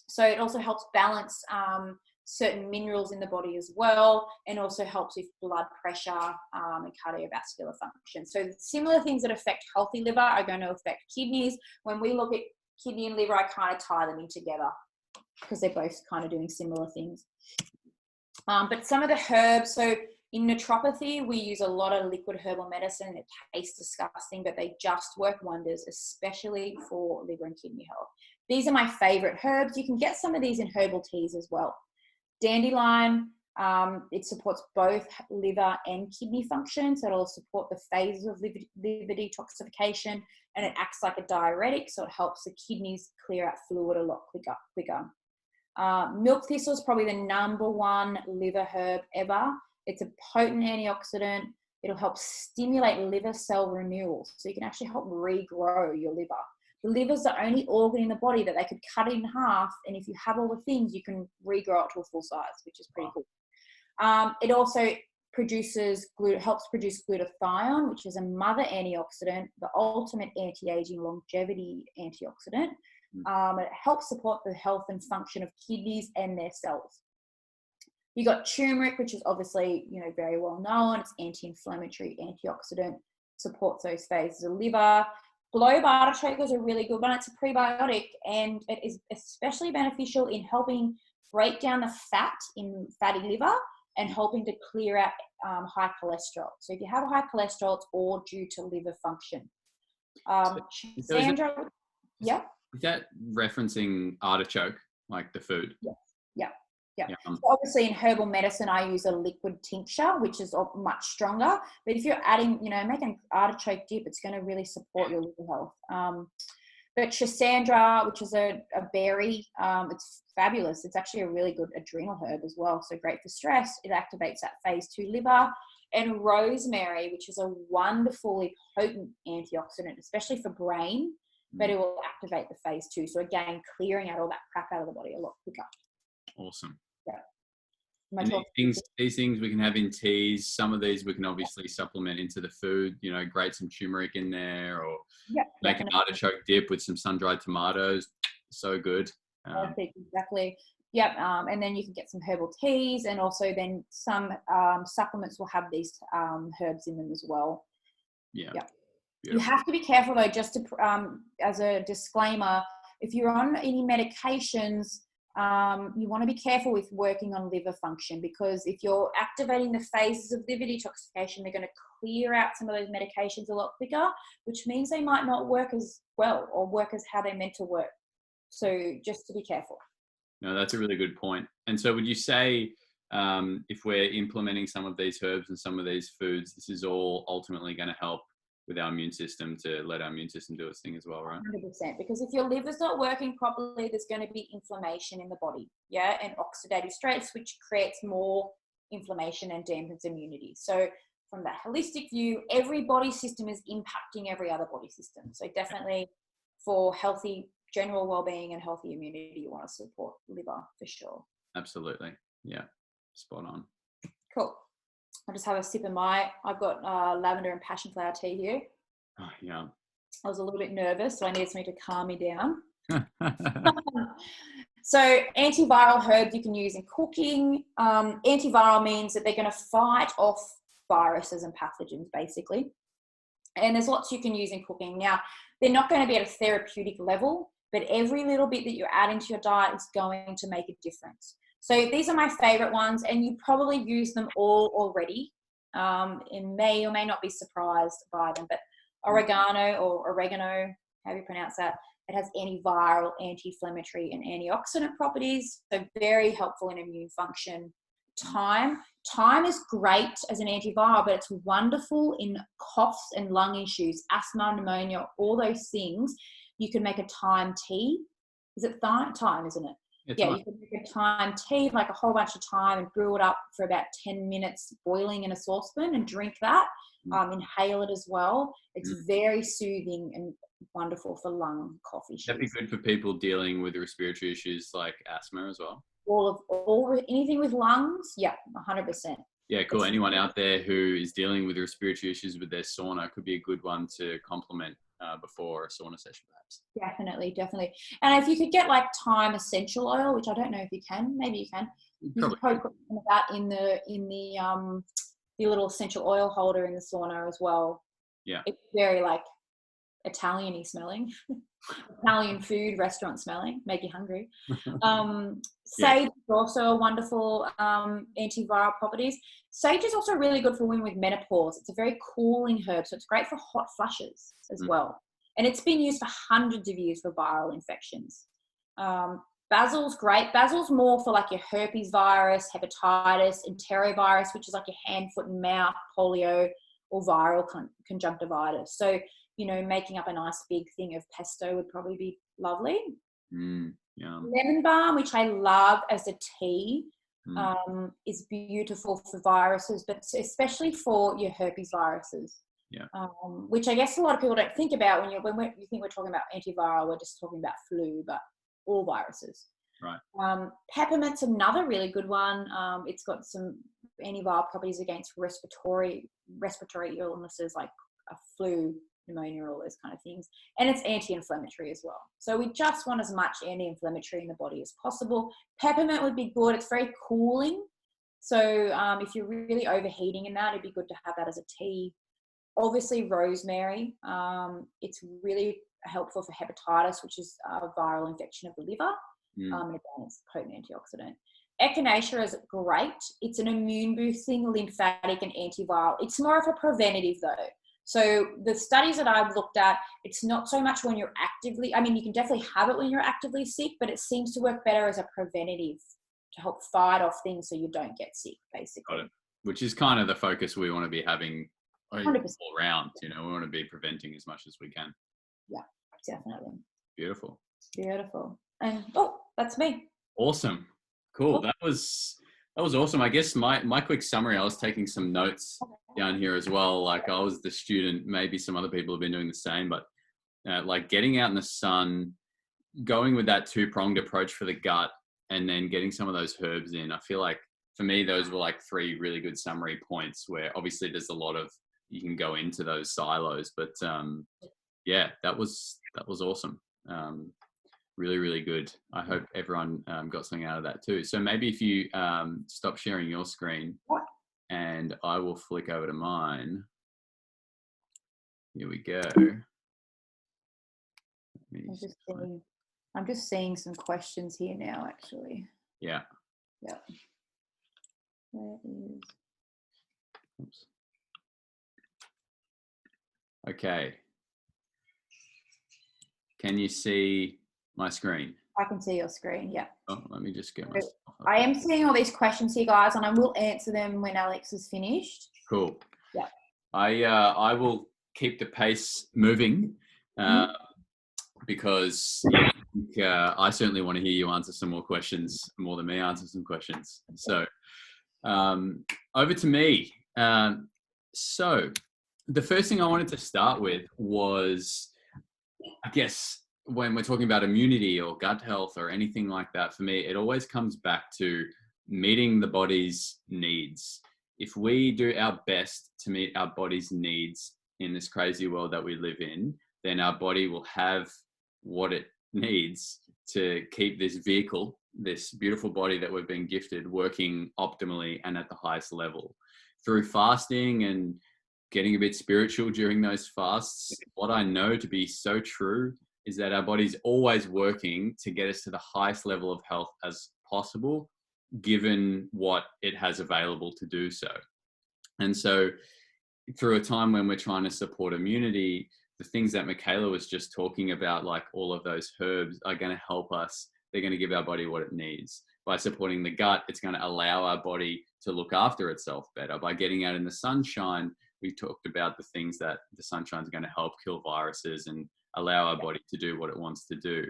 So it also helps balance certain minerals in the body as well, and also helps with blood pressure and cardiovascular function. So similar things that affect healthy liver are going to affect kidneys. When we look at kidney and liver, I kind of tie them in together because they're both kind of doing similar things. But some of the herbs, so in naturopathy, we use a lot of liquid herbal medicine. It tastes disgusting, but they just work wonders, especially for liver and kidney health. These are my favorite herbs. You can get some of these in herbal teas as well. Dandelion, it supports both liver and kidney function, so it'll support the phases of liver detoxification, and it acts like a diuretic, so it helps the kidneys clear out fluid a lot quicker. Milk thistle is probably the #1 liver herb ever. It's a potent antioxidant. It'll help stimulate liver cell renewal, so you can actually help regrow your liver. The liver is the only organ in the body that they could cut in half, and if you have all the things, you can regrow it to a full size, which is pretty cool. It also helps produce glutathione, which is a mother antioxidant, the ultimate anti-aging longevity antioxidant. It helps support the health and function of kidneys and their cells. You got turmeric, which is obviously, very well known. It's anti-inflammatory, antioxidant, supports those phases of liver. Globe artichoke is a really good one. It's a prebiotic, and it is especially beneficial in helping break down the fat in fatty liver and helping to clear out high cholesterol. So if you have high cholesterol, it's all due to liver function. Sandra, yeah? Is that referencing artichoke, like the food? Yeah. So obviously in herbal medicine, I use a liquid tincture, which is much stronger. But if you're adding, making artichoke dip, it's going to really support your liver health. But Schisandra, which is a berry, it's fabulous. It's actually a really good adrenal herb as well. So great for stress. It activates that phase 2 liver. And rosemary, which is a wonderfully potent antioxidant, especially for brain, but it will activate the phase 2. So again, clearing out all that crap out of the body a lot quicker. Awesome. Yeah. And these things we can have in teas. Some of these we can obviously supplement into the food, grate some turmeric in there, or make an artichoke dip with some sun-dried tomatoes. So good. Exactly. Yep. And then you can get some herbal teas, and also then some supplements will have these herbs in them as well. Yeah. Yep. Beautiful. You have to be careful though, just to, as a disclaimer, if you're on any medications, you want to be careful with working on liver function, because if you're activating the phases of liver detoxification, they're going to clear out some of those medications a lot quicker, which means they might not work as well or work as how they're meant to work. So just to be careful. No, that's a really good point. And so would you say if we're implementing some of these herbs and some of these foods, this is all ultimately going to help with our immune system, to let our immune system do its thing as well, right? 100%. Because if your liver's not working properly, there's going to be inflammation in the body, and oxidative stress, which creates more inflammation and dampens immunity. So from that holistic view, every body system is impacting every other body system. So definitely for healthy general well-being and healthy immunity, you want to support liver for sure. Absolutely. Yeah. Spot on. Cool. I'll just have a sip of I've got lavender and passion flower tea here. Oh, yeah. I was a little bit nervous, so I needed something to calm me down. So antiviral herbs you can use in cooking. Antiviral means that they're going to fight off viruses and pathogens, basically. And there's lots you can use in cooking. Now, they're not going to be at a therapeutic level, but every little bit that you add into your diet is going to make a difference. So these are my favorite ones, and you probably use them all already. And may or may not be surprised by them, but oregano, however you pronounce that, It has antiviral, anti-inflammatory, and antioxidant properties. So very helpful in immune function. Thyme is great as an antiviral, but it's wonderful in coughs and lung issues, asthma, pneumonia, all those things. You can make a thyme tea. Is it thyme, isn't it? It's You can make a thyme tea, like a whole bunch of thyme, and brew it up for about 10 minutes, boiling in a saucepan, and drink that. Inhale it as well. It's very soothing and wonderful for lung cough issues. That'd be good for people dealing with respiratory issues like asthma as well. Anything with lungs, 100%. Yeah, cool. Anyone out there who is dealing with respiratory issues with their sauna could be a good one to complement before a sauna session, perhaps. Definitely. And if you could get like thyme essential oil, which I don't know if you can, maybe you can. You could probably put some of that in the little essential oil holder in the sauna as well. Yeah. It's very like Italian-y smelling. Italian food restaurant smelling, make you hungry. Sage is also a wonderful antiviral properties. Sage is also really good for women with menopause. It's a very cooling herb, so it's great for hot flushes as well. And it's been used for hundreds of years for viral infections. Basil's great. Basil's more for like your herpes virus, hepatitis, enterovirus, which is like your hand, foot, and mouth, polio, or viral conjunctivitis. So, making up a nice big thing of pesto would probably be lovely. Lemon balm, which I love as a tea, is beautiful for viruses, but especially for your herpes viruses. Which I guess a lot of people don't think about when you think we're talking about antiviral, we're just talking about flu, but all viruses. Right. Peppermint's another really good one. It's got some antiviral properties against respiratory illnesses like a flu, pneumonia, all those kind of things. And it's anti-inflammatory as well. So we just want as much anti-inflammatory in the body as possible. Peppermint would be good. It's very cooling. So if you're really overheating in that, it'd be good to have that as a tea. Obviously, rosemary. It's really helpful for hepatitis, which is a viral infection of the liver. And again, it's a potent antioxidant. Echinacea is great. It's an immune boosting, lymphatic, and antiviral. It's more of a preventative though. So the studies that I've looked at, it's not so much when you're actively, you can definitely have it when you're actively sick, but it seems to work better as a preventative to help fight off things so you don't get sick, basically. Got it. Which is kind of the focus we want to be having 100%. all around. We want to be preventing as much as we can. Yeah, definitely. Beautiful. And that's me. Awesome. Cool. That was awesome. I guess my quick summary, I was taking some notes down here as well. Like I was the student, maybe some other people have been doing the same, but like getting out in the sun, going with that two-pronged approach for the gut, and then getting some of those herbs in. I feel like for me, those were like three really good summary points where obviously there's a lot of, you can go into those silos, but that was awesome. Really, really good. I hope everyone got something out of that too. So maybe if you stop sharing your screen and I will flick over to mine. Here we go. I'm just seeing some questions here now, actually. Yeah. Where is... Oops. Okay. Can you see my screen? I can see your screen, yeah. Oh, let me just get myself up. I am seeing all these questions here, guys, and I will answer them when Alex is finished. Cool. Yeah. I will keep the pace moving because I certainly want to hear you answer some more questions, more than me answer some questions. So over to me. So the first thing I wanted to start with was, I guess, when we're talking about immunity or gut health or anything like that, for me, it always comes back to meeting the body's needs. If we do our best to meet our body's needs in this crazy world that we live in, then our body will have what it needs to keep this vehicle, this beautiful body that we've been gifted, working optimally and at the highest level. Through fasting and getting a bit spiritual during those fasts, what I know to be so true is that our body's always working to get us to the highest level of health as possible, given what it has available to do so. And so through a time when we're trying to support immunity, the things that Michaela was just talking about, like all of those herbs, are going to help us. They're going to give our body what it needs. By supporting the gut, it's going to allow our body to look after itself better. By getting out in the sunshine, we talked about the things that the sunshine is going to help kill viruses and allow our body to do what it wants to do.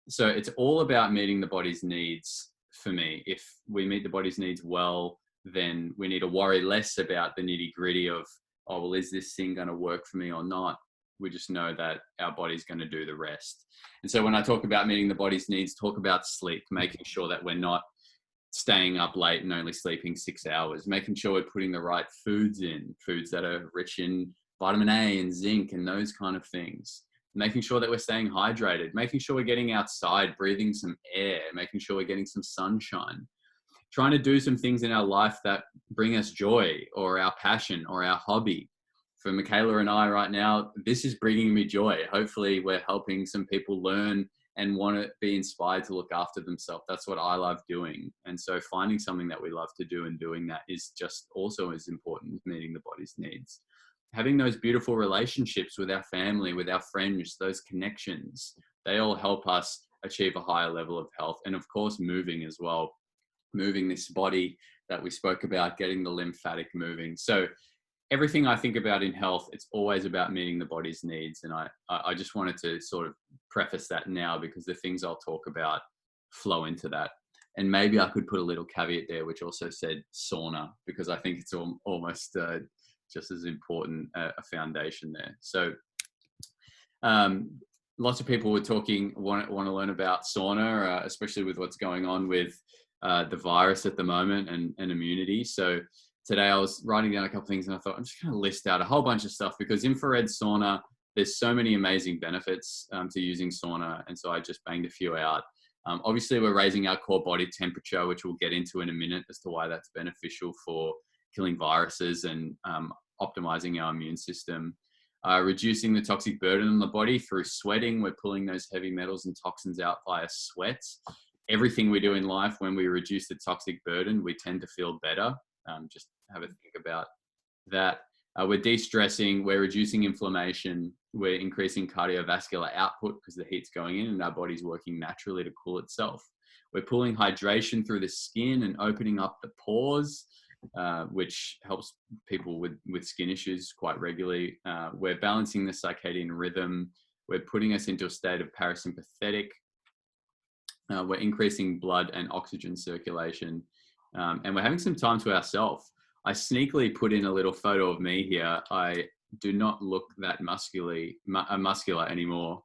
So it's all about meeting the body's needs for me. If we meet the body's needs well, then we need to worry less about the nitty gritty of, oh, well, is this thing going to work for me or not? We just know that our body's going to do the rest. And so when I talk about meeting the body's needs, talk about sleep, making sure that we're not staying up late and only sleeping 6 hours, making sure we're putting the right foods in, foods that are rich in vitamin A and zinc and those kind of things, making sure that we're staying hydrated, making sure we're getting outside, breathing some air, making sure we're getting some sunshine, trying to do some things in our life that bring us joy or our passion or our hobby. For Michaela and I right now, this is bringing me joy. Hopefully we're helping some people learn and want to be inspired to look after themselves. That's what I love doing. And so finding something that we love to do and doing that is just also as important as meeting the body's needs. Having those beautiful relationships with our family, with our friends, those connections, they all help us achieve a higher level of health. And of course, moving as well, moving this body that we spoke about, getting the lymphatic moving. So everything I think about in health, it's always about meeting the body's needs. And I just wanted to sort of preface that now, because the things I'll talk about flow into that. And maybe I could put a little caveat there, which also said sauna, because I think it's almost just as important a foundation there. So lots of people were talking, want to learn about sauna, especially with what's going on with the virus at the moment and immunity. So today I was writing down a couple of things and I thought, I'm just going to list out a whole bunch of stuff, because infrared sauna, there's so many amazing benefits to using sauna. And so I just banged a few out. Obviously, we're raising our core body temperature, which we'll get into in a minute as to why that's beneficial for killing viruses and optimizing our immune system. Reducing the toxic burden on the body through sweating. We're pulling those heavy metals and toxins out via sweat. Everything we do in life, when we reduce the toxic burden, we tend to feel better. Just have a think about that. We're de-stressing, we're reducing inflammation, we're increasing cardiovascular output because the heat's going in and our body's working naturally to cool itself. We're pulling hydration through the skin and opening up the pores, which helps people with skin issues quite regularly. We're balancing the circadian rhythm. We're putting us into a state of parasympathetic. We're increasing blood and oxygen circulation. And we're having some time to ourselves. I sneakily put in a little photo of me here. I do not look that muscular anymore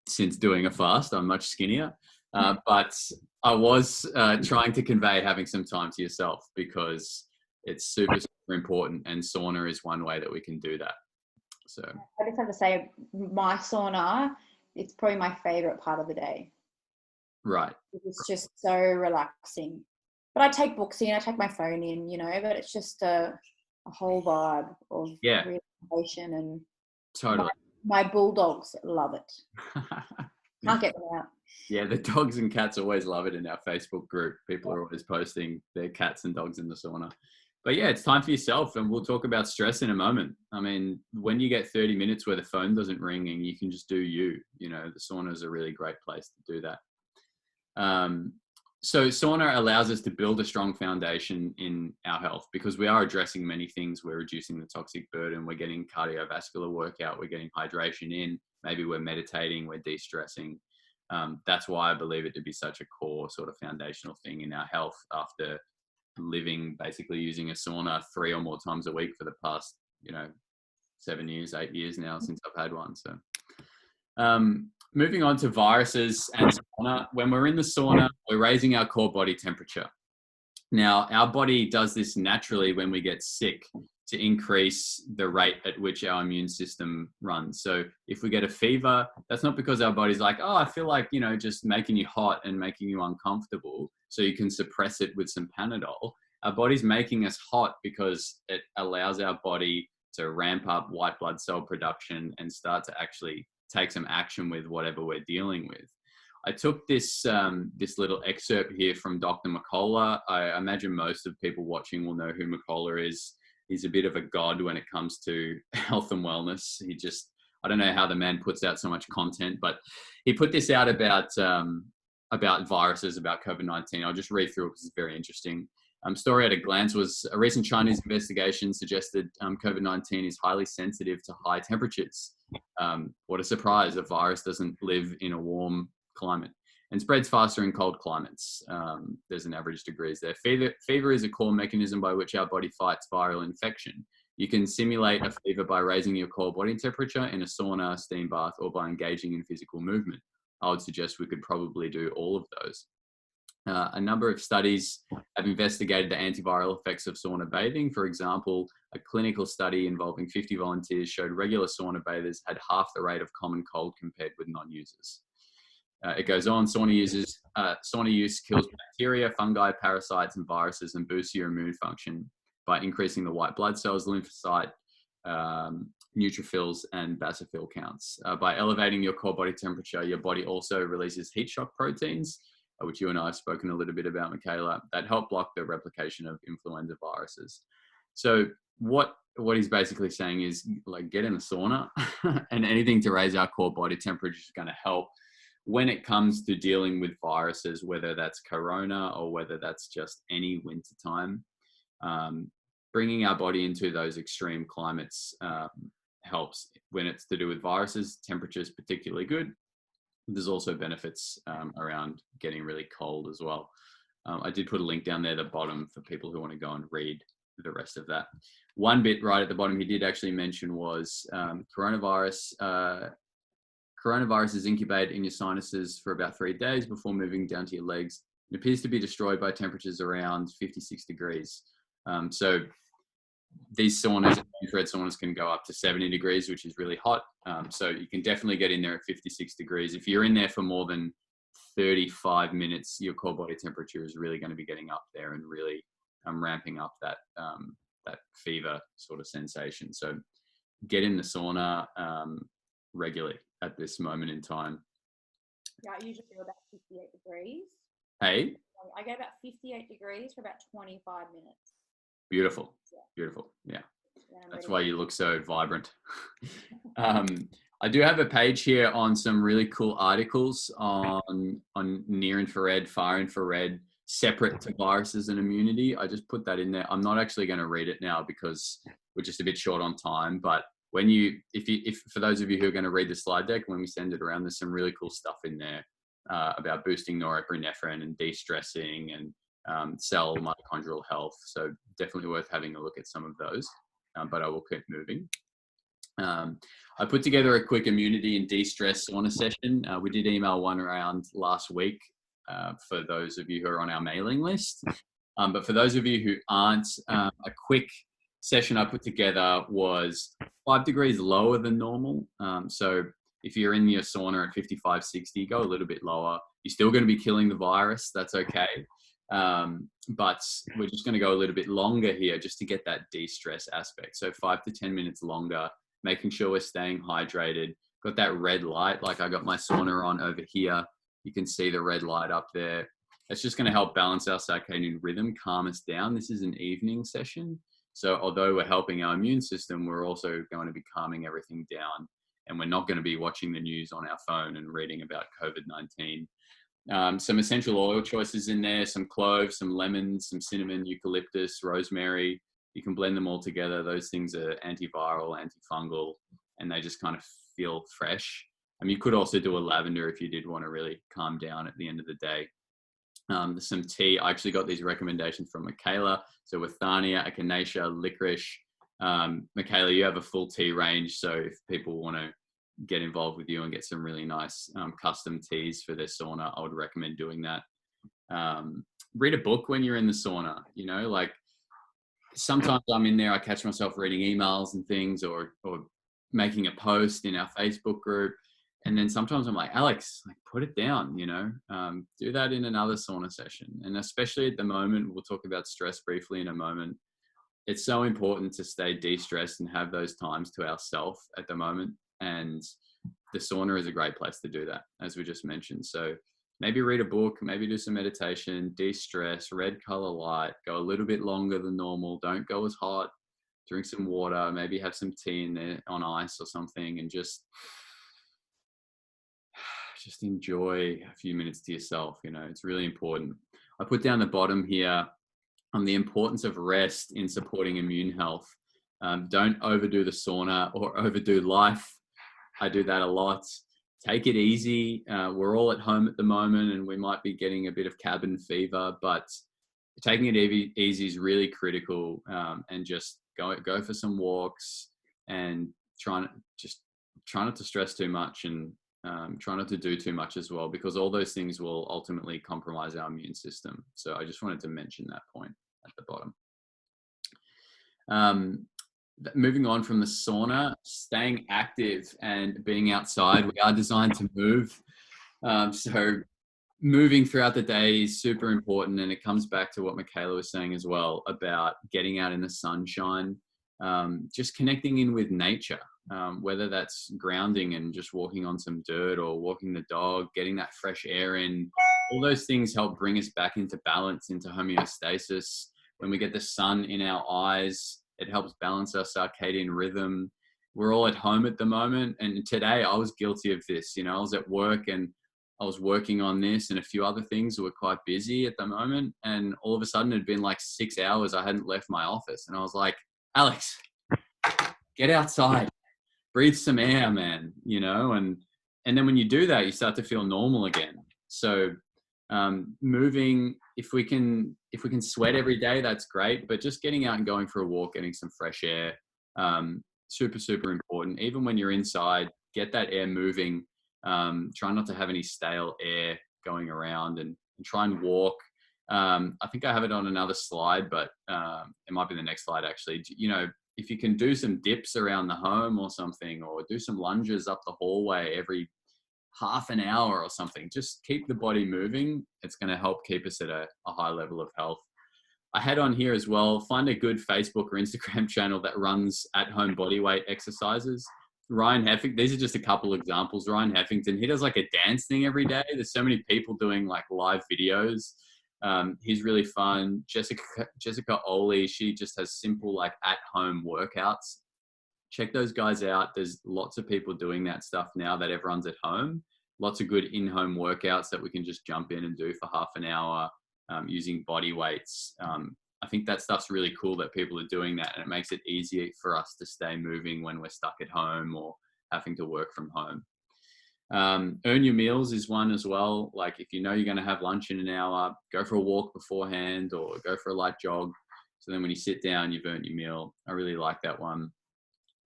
since doing a fast. I'm much skinnier. But I was trying to convey having some time to yourself, because it's super, super important. And sauna is one way that we can do that. So I just have to say, my sauna, it's probably my favorite part of the day. Right. It's just so relaxing. But I take books in, I take my phone in, but it's just a whole vibe of relaxation, and totally. My bulldogs love it. Can't get them out. Yeah, the dogs and cats always love it in our Facebook group. People are always posting their cats and dogs in the sauna. But yeah, it's time for yourself, and we'll talk about stress in a moment. I mean, when you get 30 minutes where the phone doesn't ring and you can just do you, the sauna is a really great place to do that. So sauna allows us to build a strong foundation in our health, because we are addressing many things. We're reducing the toxic burden. We're getting cardiovascular workout. We're getting hydration in. Maybe we're meditating. We're de-stressing. That's why I believe it to be such a core sort of foundational thing in our health, after living basically using a sauna 3 or more times a week for the past, 7 years, 8 years now since I've had one. So moving on to viruses and sauna. When we're in the sauna, we're raising our core body temperature. Now, our body does this naturally when we get sick, to increase the rate at which our immune system runs. So if we get a fever, that's not because our body's like, oh, I feel like, just making you hot and making you uncomfortable, so you can suppress it with some Panadol. Our body's making us hot because it allows our body to ramp up white blood cell production and start to actually take some action with whatever we're dealing with. I took this little excerpt here from Dr. Michaela. I imagine most of people watching will know who Michaela is. he's a bit of a god when it comes to health and wellness. I don't know how the man puts out so much content, but he put this out about viruses, about COVID-19. I'll just read through it because it's very interesting. Story at a glance was a recent Chinese investigation suggested COVID-19 is highly sensitive to high temperatures. What a surprise, a virus doesn't live in a warm climate and spreads faster in cold climates. There's an average degrees there. Fever is a core mechanism by which our body fights viral infection. You can simulate a fever by raising your core body temperature in a sauna, steam bath, or by engaging in physical movement. I would suggest we could probably do all of those. A number of studies have investigated the antiviral effects of sauna bathing. For example, a clinical study involving 50 volunteers showed regular sauna bathers had half the rate of common cold compared with non-users. It goes on, sauna use kills bacteria, fungi, parasites, and viruses and boosts your immune function by increasing the white blood cells, lymphocyte, neutrophils, and basophil counts. By elevating your core body temperature, your body also releases heat shock proteins, which you and I have spoken a little bit about, Michaela, that help block the replication of influenza viruses. So what he's basically saying is, like, get in the sauna and anything to raise our core body temperature is going to help when it comes to dealing with viruses, whether that's corona or whether that's just any winter time. Bringing our body into those extreme climates helps. When it's to do with viruses, temperature is particularly good. There's also benefits around getting really cold as well. I did put a link down there at the bottom for people who want to go and read the rest of that. One bit right at the bottom he did actually mention was coronavirus. Coronavirus is incubated in your sinuses for about 3 days before moving down to your legs. It appears to be destroyed by temperatures around 56 degrees. So these saunas, infrared saunas, can go up to 70 degrees, which is really hot. So you can definitely get in there at 56 degrees. If you're in there for more than 35 minutes, your core body temperature is really going to be getting up there and really ramping up that fever sort of sensation. So get in the sauna regularly at this moment in time. Yeah, I usually do about 58 degrees. Hey? I go about 58 degrees for about 25 minutes. Beautiful. Beautiful. Yeah. That's why you look so vibrant. I do have a page here on some really cool articles on near infrared, far infrared, separate to viruses and immunity. I just put that in there. I'm not actually going to read it now because we're just a bit short on time, but if for those of you who are going to read the slide deck, when we send it around, there's some really cool stuff in there about boosting norepinephrine and de-stressing and cell mitochondrial health. So definitely worth having a look at some of those, but I will keep moving. I put together a quick immunity and de-stress sauna session. We did email one around last week for those of you who are on our mailing list. But for those of you who aren't, a quick session I put together was 5 degrees lower than normal. So if you're in your sauna at 55, 60, go a little bit lower. You're still going to be killing the virus. That's okay. But we're just going to go a little bit longer here just to get that de-stress aspect. So 5 to 10 minutes longer, making sure we're staying hydrated. Got that red light, like I got my sauna on over here. You can see the red light up there. It's just going to help balance our circadian rhythm, calm us down. This is an evening session. So although we're helping our immune system, we're also going to be calming everything down. And we're not going to be watching the news on our phone and reading about COVID-19. Some essential oil choices in there, some cloves, some lemons, some cinnamon, eucalyptus, rosemary. You can blend them all together. Those things are antiviral, antifungal, and they just kind of feel fresh. You could also do a lavender if you did want to really calm down at the end of the day. Some tea. I actually got these recommendations from Michaela. So withania, echinacea, licorice. Michaela, you have a full tea range. So if people want to get involved with you and get some really nice custom teas for their sauna, I would recommend doing that. Read a book when you're in the sauna. You know, like sometimes I'm in there, I catch myself reading emails and things or making a post in our Facebook group. And then sometimes I'm like, Alex, like, put it down, you know, do that in another sauna session. And especially at the moment, we'll talk about stress briefly in a moment. It's so important to stay de-stressed and have those times to ourselves at the moment. And the sauna is a great place to do that, as we just mentioned. So maybe read a book, maybe do some meditation, de-stress, red color light, go a little bit longer than normal. Don't go as hot. drink some water, maybe have some tea in there on ice or something, and just enjoy a few minutes to yourself. You know, it's really important. I put down the bottom here on the importance of rest in supporting immune health. Don't overdo the sauna or overdo life. I do that a lot. Take it easy. We're all at home at the moment and we might be getting a bit of cabin fever, but taking it easy is really critical. And just go for some walks and try not to stress too much, and try not to do too much as well, because all those things will ultimately compromise our immune system. So I just wanted to mention that point at the bottom. Moving on from the sauna, staying active and being outside. We are designed to move. So moving throughout the day is super important. And it comes back to what Michaela was saying as well about getting out in the sunshine, just connecting in with nature, whether that's grounding and just walking on some dirt or walking the dog, getting that fresh air in. All those things help bring us back into balance, into homeostasis. When we get the sun in our eyes, it helps balance our circadian rhythm. We're all at home at the moment. And today I was guilty of this. You know, I was at work and I was working on this and a few other things that were quite busy at the moment. And all of a sudden it'd been like 6 hours I hadn't left my office. And I was like, Alex, get outside, breathe some air, man. You know, and then when you do that, you start to feel normal again. So moving, if we can sweat every day, that's great, but just getting out and going for a walk, getting some fresh air, super important. Even when you're inside, get that air moving. Try not to have any stale air going around, and try and walk. I think I have it on another slide, but it might be the next slide actually. You know, if you can do some dips around the home or something, or do some lunges up the hallway every half an hour or something, just keep the body moving. It's going to help keep us at a high level of health. I had on here as well, find a good Facebook or Instagram channel that runs at-home bodyweight exercises. Ryan Heffington, these are just a couple examples. Ryan Heffington, he does like a dance thing every day. There's so many people doing like live videos. He's really fun. Jessica Oli, she just has simple like at-home workouts. Check those guys out. There's lots of people doing that stuff now that everyone's at home. Lots of good in-home workouts that we can just jump in and do for half an hour using body weights. I think that stuff's really cool that people are doing that, and it makes it easier for us to stay moving when we're stuck at home or having to work from home. Earn your meals is one as well. Like if you know you're going to have lunch in an hour, go for a walk beforehand or go for a light jog. So then when you sit down, you've earned your meal. I really like that one.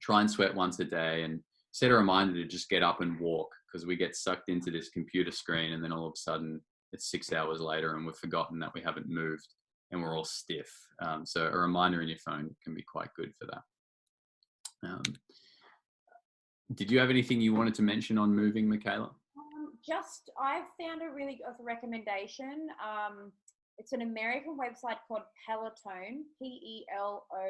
Try and sweat once a day, and set a reminder to just get up and walk, because we get sucked into this computer screen and then all of a sudden it's 6 hours later and we've forgotten that we haven't moved and we're all stiff. So a reminder in your phone can be quite good for that. Did you have anything you wanted to mention on moving, Michaela? I've found a really good recommendation. It's an American website called Peloton, Peloton.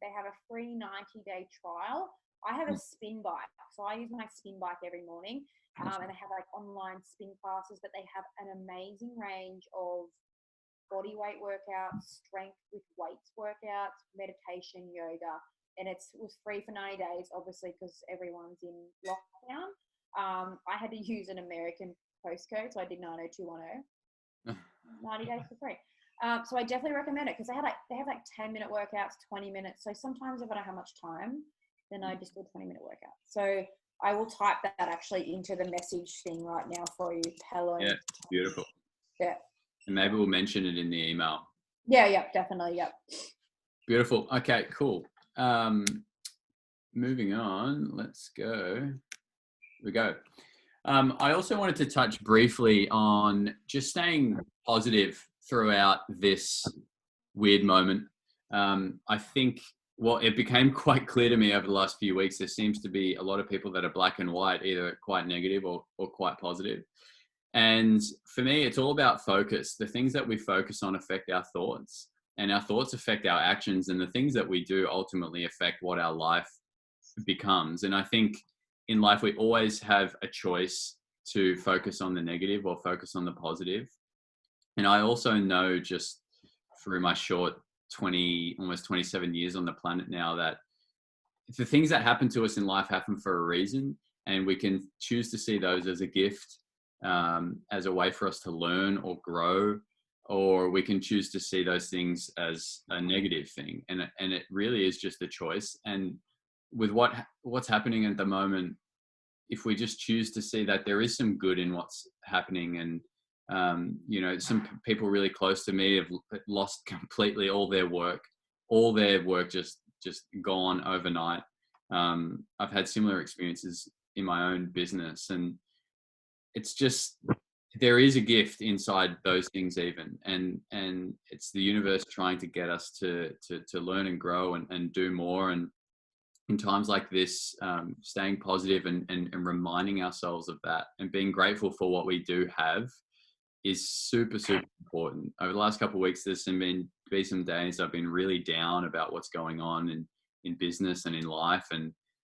They have a free 90-day trial. I have a spin bike, so I use my spin bike every morning. And they have like online spin classes, but they have an amazing range of body weight workouts, strength with weights workouts, meditation, yoga. And it was free for 90 days, obviously, because everyone's in lockdown. I had to use an American postcode, so I did 90210. 90 days for free. So I definitely recommend it, because they have like 10-minute workouts, 20 minutes. So sometimes if I don't have much time, then I just do a 20-minute workout. So I will type that actually into the message thing right now for you. Hello. Yeah, beautiful. Yeah. And maybe we'll mention it in the email. Yeah, definitely. Yep. Beautiful. Okay, cool. Moving on, let's go. Here we go. I also wanted to touch briefly on just staying positive throughout this weird moment. I think, well, it became quite clear to me over the last few weeks, there seems to be a lot of people that are black and white, either quite negative or quite positive. And for me, it's all about focus. The things that we focus on affect our thoughts, and our thoughts affect our actions, and the things that we do ultimately affect what our life becomes. And I think in life, we always have a choice to focus on the negative or focus on the positive. And I also know, just through my short almost 27 years on the planet now, that the things that happen to us in life happen for a reason, and we can choose to see those as a gift, as a way for us to learn or grow, or we can choose to see those things as a negative thing. And it really is just a choice. And with what's happening at the moment, if we just choose to see that there is some good in what's happening, and some people really close to me have lost completely all their work just gone overnight. I've had similar experiences in my own business, and it's just, there is a gift inside those things even, and it's the universe trying to get us to learn and grow and do more. And in times like this, staying positive and reminding ourselves of that and being grateful for what we do have is super, super important. Over the last couple of weeks, there's been some days I've been really down about what's going on in business and in life, and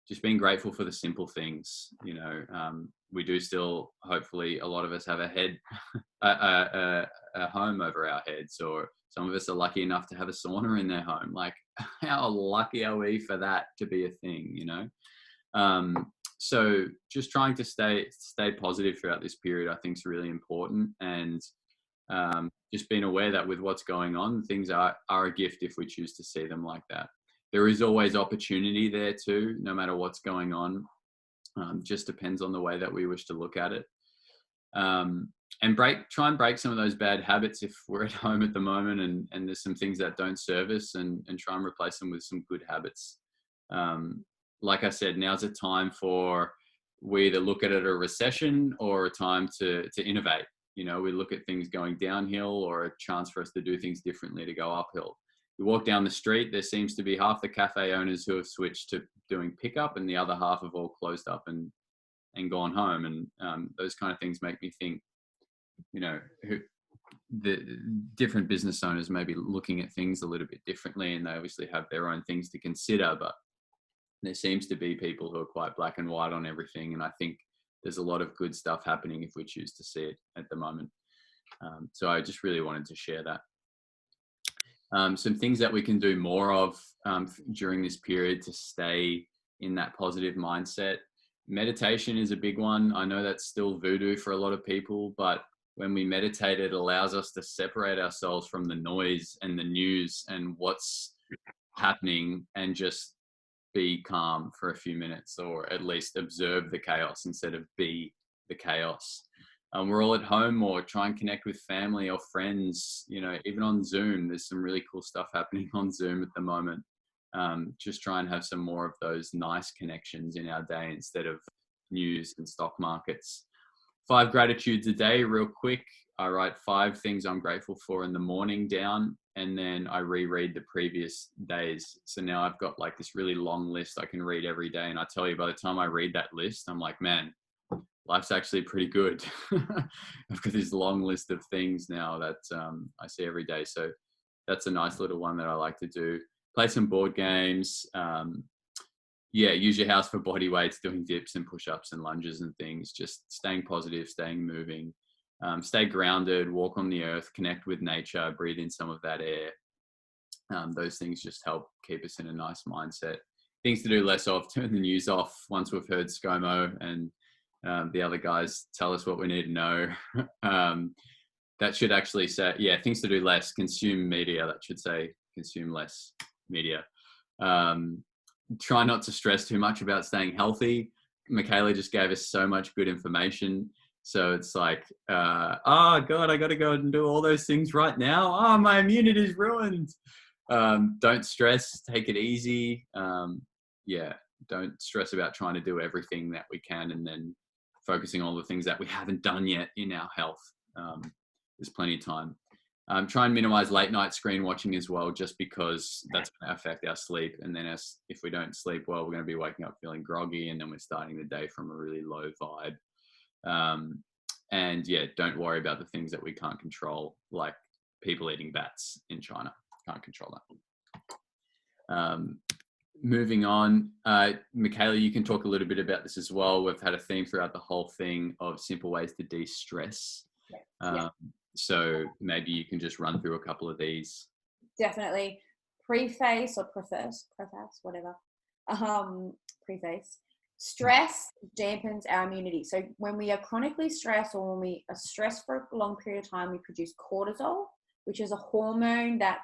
just being grateful for the simple things. We do still, hopefully, a lot of us have a home over our heads, or some of us are lucky enough to have a sauna in their home. Like, how lucky are we for that to be a thing, So just trying to stay positive throughout this period, I think, is really important. And just being aware that with what's going on, things are a gift if we choose to see them like that. There is always opportunity there too, no matter what's going on. Just depends on the way that we wish to look at it. And try and break some of those bad habits if we're at home at the moment, and there's some things that don't serve us, and try and replace them with some good habits. Like I said, now's a time for, we either look at it a recession or a time to innovate. We look at things going downhill, or a chance for us to do things differently, to go uphill. You walk down the street, there seems to be half the cafe owners who have switched to doing pickup, and the other half have all closed up and gone home. And those kind of things make me think, the different business owners may be looking at things a little bit differently, and they obviously have their own things to consider, but there seems to be people who are quite black and white on everything. And I think there's a lot of good stuff happening if we choose to see it at the moment. So I just really wanted to share that. Some things that we can do more of during this period to stay in that positive mindset. Meditation is a big one. I know that's still voodoo for a lot of people, but when we meditate, it allows us to separate ourselves from the noise and the news and what's happening, and just be calm for a few minutes, or at least observe the chaos instead of be the chaos. We're all at home, or try and connect with family or friends, even on Zoom. There's some really cool stuff happening on Zoom at the moment. Just try and have some more of those nice connections in our day instead of news and stock markets. 5 gratitudes a day, real quick. I write 5 things I'm grateful for in the morning down, and then I reread the previous days. So now I've got like this really long list I can read every day. And I tell you, by the time I read that list, I'm like, man, life's actually pretty good. I've got this long list of things now that I see every day. So that's a nice little one that I like to do. Play some board games. Use your house for body weights, doing dips and push-ups and lunges and things. Just staying positive, staying moving. Stay grounded, walk on the earth, connect with nature, breathe in some of that air. Those things just help keep us in a nice mindset. Things to do less of: turn the news off once we've heard ScoMo and the other guys tell us what we need to know. That should actually say, things to do less: consume media. That should say consume less media. Try not to stress too much about staying healthy. Michaela just gave us so much good information. So it's like, God, I got to go and do all those things right now. Oh, my immunity is ruined. Don't stress, take it easy. Don't stress about trying to do everything that we can and then focusing on all the things that we haven't done yet in our health. There's plenty of time. Try and minimize late night screen watching as well, just because that's going to affect our sleep. And then if we don't sleep well, we're going to be waking up feeling groggy, and then we're starting the day from a really low vibe. Don't worry about the things that we can't control, like people eating bats in China. Can't control that. Moving on, Michaela, you can talk a little bit about this as well. We've had a theme throughout the whole thing of simple ways to de-stress. So maybe you can just run through a couple of these. definitely. Preface or preface, whatever. Preface. Stress dampens our immunity. So when we are chronically stressed or when we are stressed for a long period of time, we produce cortisol, which is a hormone that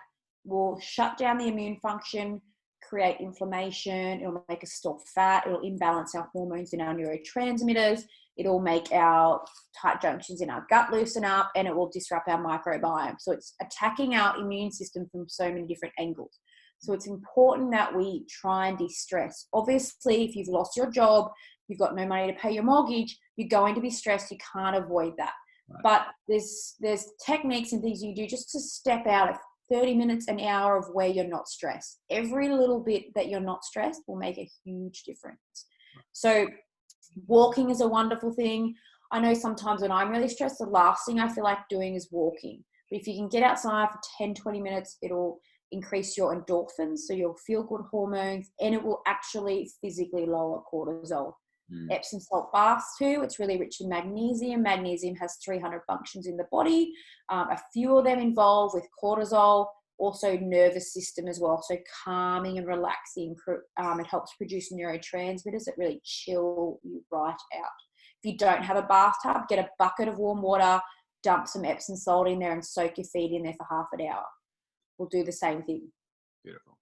will shut down the immune function, create inflammation. It'll make us store fat. It'll imbalance our hormones and our neurotransmitters. It'll make our tight junctions in our gut loosen up, and it will disrupt our microbiome. So it's attacking our immune system from so many different angles. So it's important that we try and de-stress. Obviously, if you've lost your job, you've got no money to pay your mortgage, you're going to be stressed. You can't avoid that. Right. But there's techniques and things you do just to step out of 30 minutes, an hour of where you're not stressed. Every little bit that you're not stressed will make a huge difference. So walking is a wonderful thing. I know sometimes when I'm really stressed, the last thing I feel like doing is walking. But if you can get outside for 10, 20 minutes, it'll increase your endorphins, so your feel-good hormones, and it will actually physically lower cortisol. Epsom salt baths too. It's really rich in magnesium. Magnesium has 300 functions in the body. A few of them involved with cortisol, also nervous system as well. So calming and relaxing. It helps produce neurotransmitters that really chill you right out. If you don't have a bathtub, get a bucket of warm water, dump some Epsom salt in there and soak your feet in there for half an hour. We'll do the same thing. Beautiful.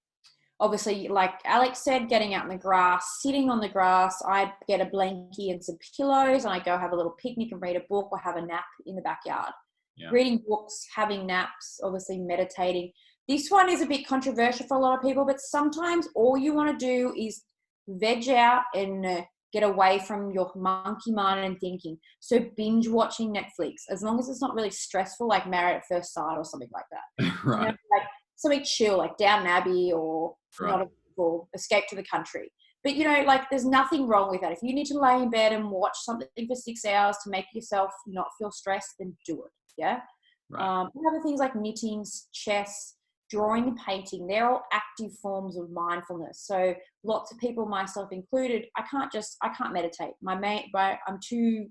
Obviously, like Alex said, getting out in the grass, sitting on the grass. I get a blankie and some pillows and I go have a little picnic and read a book or have a nap in the backyard. Yeah. Reading books, having naps, obviously meditating. This one is a bit controversial for a lot of people, but sometimes all you want to do is veg out and get away from your monkey mind and thinking. So binge watching Netflix, as long as it's not really stressful, like Married at First Sight or something like that. Right. You know, like something chill, like Downton Abbey or or Escape to the Country. But, you know, like there's nothing wrong with that. If you need to lay in bed and watch something for 6 hours to make yourself not feel stressed, then do it. Yeah. Right. Other things like knitting, chess, drawing and painting, they're all active forms of mindfulness. So lots of people, myself included, I can't meditate. I'm too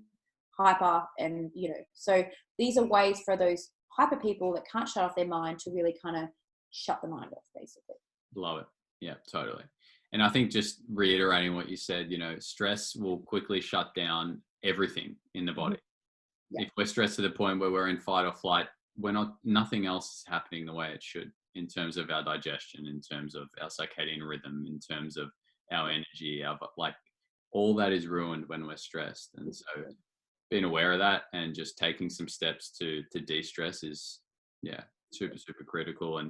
hyper, and, you know, so these are ways for those hyper people that can't shut off their mind to really kind of shut the mind off, basically. Love it. Yeah, totally. And I think just reiterating what you said, you know, stress will quickly shut down everything in the body. Yeah. If we're stressed to the point where we're in fight or flight, nothing else is happening the way it should, in terms of our digestion, in terms of our circadian rhythm, in terms of our energy, all that is ruined when we're stressed. And so being aware of that and just taking some steps to de-stress is, super, super critical.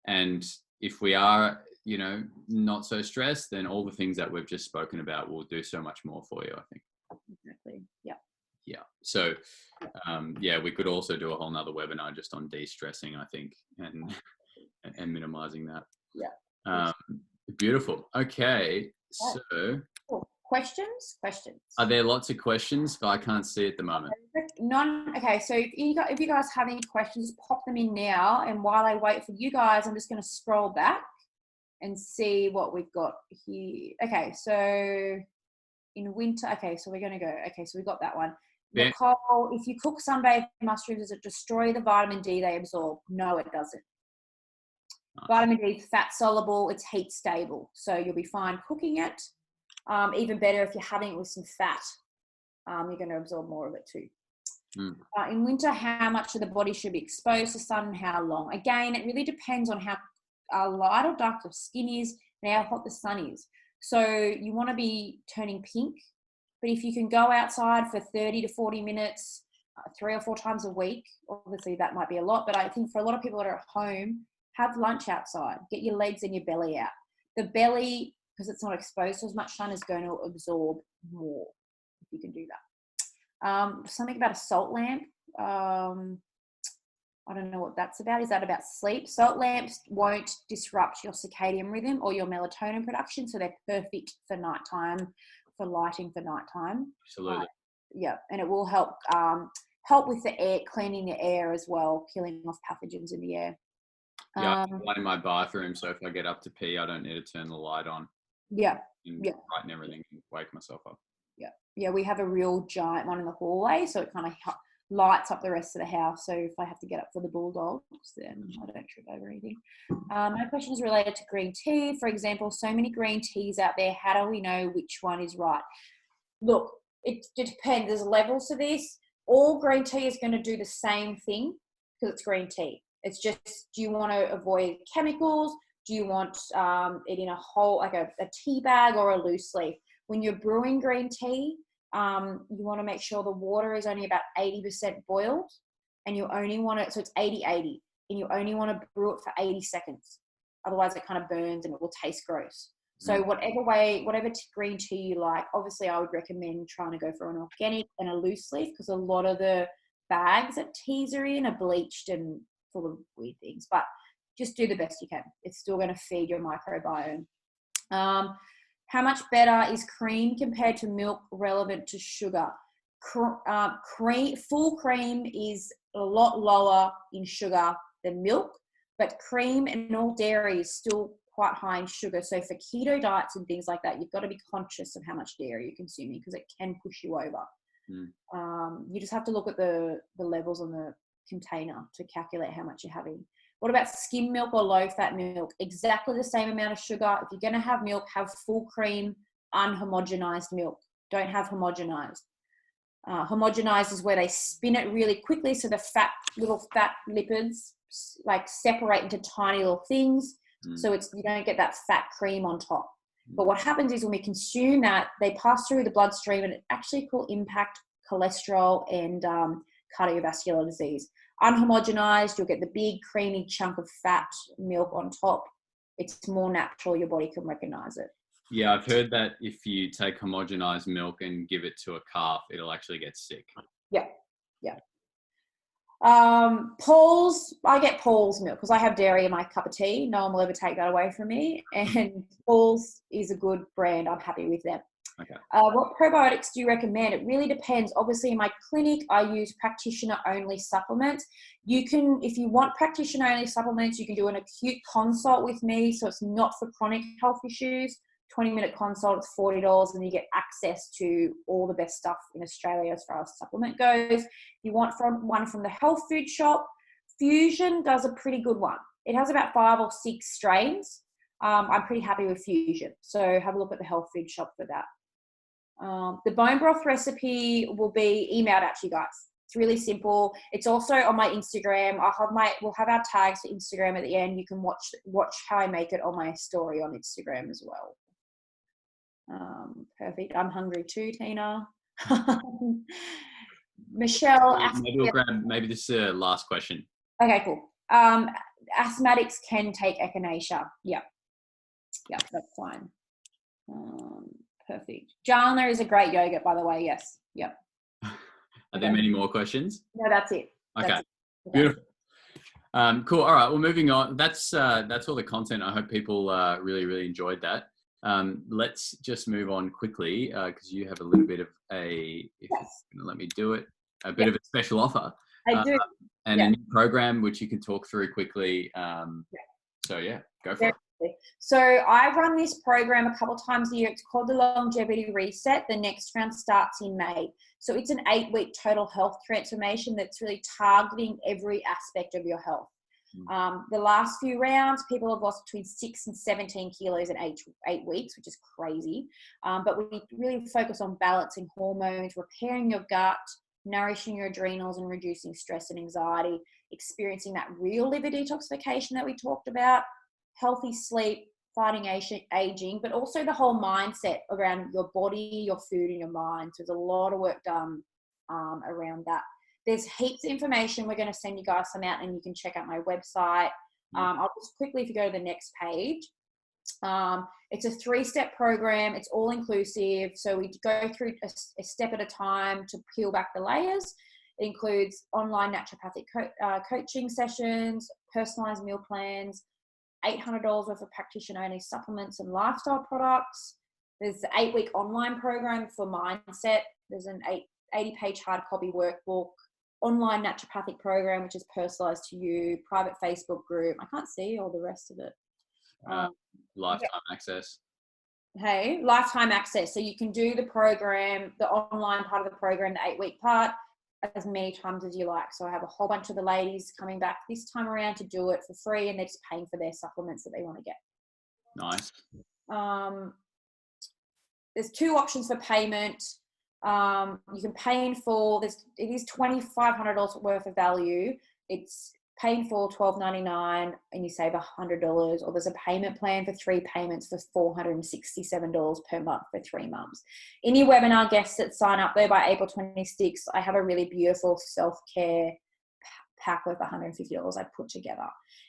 And if we are, you know, not so stressed, then all the things that we've just spoken about will do so much more for you, I think. Exactly. Yeah. Yeah. So, we could also do a whole nother webinar just on de-stressing, I think, and minimizing that. Yeah. Beautiful. Okay. So cool. Questions? Are there lots of questions? I can't see at the moment. None. Okay. So if you guys have any questions, pop them in now. And while I wait for you guys, I'm just going to scroll back and see what we've got here. Okay. So in winter, okay. So we're going to go, okay. So we got that one. Yeah. Nicole, if you cook sunbathed mushrooms, does it destroy the vitamin D they absorb? No, it doesn't. Nice. Vitamin D is fat soluble. It's heat stable. So you'll be fine cooking it. Even better if you're having it with some fat. You're going to absorb more of it too. In winter, how much of the body should be exposed to sun and how long? Again, it really depends on how light or dark your skin is and how hot the sun is. So you want to be turning pink. But if you can go outside for 30 to 40 minutes, 3 or 4 times a week, obviously that might be a lot. But I think for a lot of people that are at home, have lunch outside. Get your legs and your belly out. The belly, because it's not exposed to as much sun, is going to absorb more if you can do that. Something about a salt lamp. I don't know what that's about. Is that about sleep? Salt lamps won't disrupt your circadian rhythm or your melatonin production, so they're perfect for nighttime, for lighting for nighttime. Absolutely. And it will help with the air, cleaning the air as well, killing off pathogens in the air. I have one in my bathroom, so if I get up to pee, I don't need to turn the light on. Brighten everything and wake myself up. We have a real giant one in the hallway, so it kind of lights up the rest of the house. So if I have to get up for the bulldogs, then I don't trip over anything. My question is related to green tea. For example, so many green teas out there. How do we know which one is right? Look, it depends. There's levels to this. All green tea is going to do the same thing because it's green tea. It's just, do you want to avoid chemicals? Do you want it in a whole, like a tea bag or a loose leaf? When you're brewing green tea, you want to make sure the water is only about 80% boiled, and you only want it, so it's 80-80, and you only want to brew it for 80 seconds. Otherwise it kind of burns and it will taste gross. So whatever green tea you like, obviously I would recommend trying to go for an organic and a loose leaf, because a lot of the bags that teas are in are bleached and full of weird things. But just do the best you can. It's still going to feed your microbiome. How much better is cream compared to milk relevant to sugar? Full cream is a lot lower in sugar than milk, but cream and all dairy is still quite high in sugar. So for keto diets and things like that, you've got to be conscious of how much dairy you're consuming, because it can push you over. You just have to look at the levels on the container to calculate how much you're having. What about skim milk or low-fat milk? Exactly the same amount of sugar. If you're going to have milk, have full cream, unhomogenized milk. Don't have homogenized. Homogenized is where they spin it really quickly, so the little fat lipids like separate into tiny little things. So you don't get that fat cream on top. But what happens is when we consume that, they pass through the bloodstream, and it actually will impact cholesterol and cardiovascular disease. Unhomogenized, you'll get the big creamy chunk of fat milk on top. It's more natural. Your body can recognize it. Yeah, I've heard that if you take homogenized milk and give it to a calf, it'll actually get sick. Yeah. Paul's, I get Paul's milk because I have dairy in my cup of tea. No one will ever take that away from me. And Paul's is a good brand. I'm happy with them. Okay. What probiotics do you recommend? It really depends. Obviously, in my clinic, I use practitioner-only supplements. You can, if you want practitioner-only supplements, you can do an acute consult with me. So it's not for chronic health issues. 20-minute consult, it's $40, and you get access to all the best stuff in Australia as far as supplement goes. If you want one from the health food shop, Fusion does a pretty good one. It has about 5 or 6 strains. I'm pretty happy with Fusion. So have a look at the health food shop for that. The bone broth recipe will be emailed out to you guys. It's really simple. It's also on my Instagram. We'll have our tags for Instagram at the end. You can watch how I make it on my story on Instagram as well. Perfect. I'm hungry too, Tina. Michelle. Maybe this is the last question. Okay, cool. Asthmatics can take echinacea. Yeah, that's fine. Perfect. Jana is a great yogurt, by the way. Yes. Yep. Are there many more questions? No, that's it. Okay. Beautiful. Cool. All right. Well, moving on. That's all the content. I hope people really enjoyed that. Let's just move on quickly because you have a little bit of if you're going to let me do it, a bit of a special offer. I do. And a new program which you can talk through quickly. So yeah, go for it. So I run this program a couple of times a year. It's called the Longevity Reset. The next round starts in May. So it's an 8-week total health transformation that's really targeting every aspect of your health. The last few rounds, people have lost between 6 and 17 kilos in 8 weeks, which is crazy. But we really focus on balancing hormones, repairing your gut, nourishing your adrenals, and reducing stress and anxiety, experiencing that real liver detoxification that we talked about, healthy sleep, fighting aging, but also the whole mindset around your body, your food, and your mind. So there's a lot of work done around that. There's heaps of information. We're going to send you guys some out, and you can check out my website. I'll just quickly, if you go to the next page, it's a 3-step program. It's all inclusive. So we go through a step at a time to peel back the layers. It includes online naturopathic coaching sessions, personalized meal plans, $800 worth of practitioner-only supplements and lifestyle products. There's the 8-week online program for mindset. There's an 80-page hard copy workbook, online naturopathic program, which is personalized to you, private Facebook group. I can't see all the rest of it. Lifetime access. Hey, lifetime access. So you can do the program, the online part of the program, the 8-week part, as many times as you like. So I have a whole bunch of the ladies coming back this time around to do it for free, and they're just paying for their supplements that they want to get. Nice. There's 2 options for payment. You can pay in full. It is $2,500 worth of value. It's pay in full $1,299 and you save $100, or there's a payment plan for 3 payments for $467 per month for 3 months. Any webinar guests that sign up there by April 26th, I have a really beautiful self-care pack worth $150 I put together.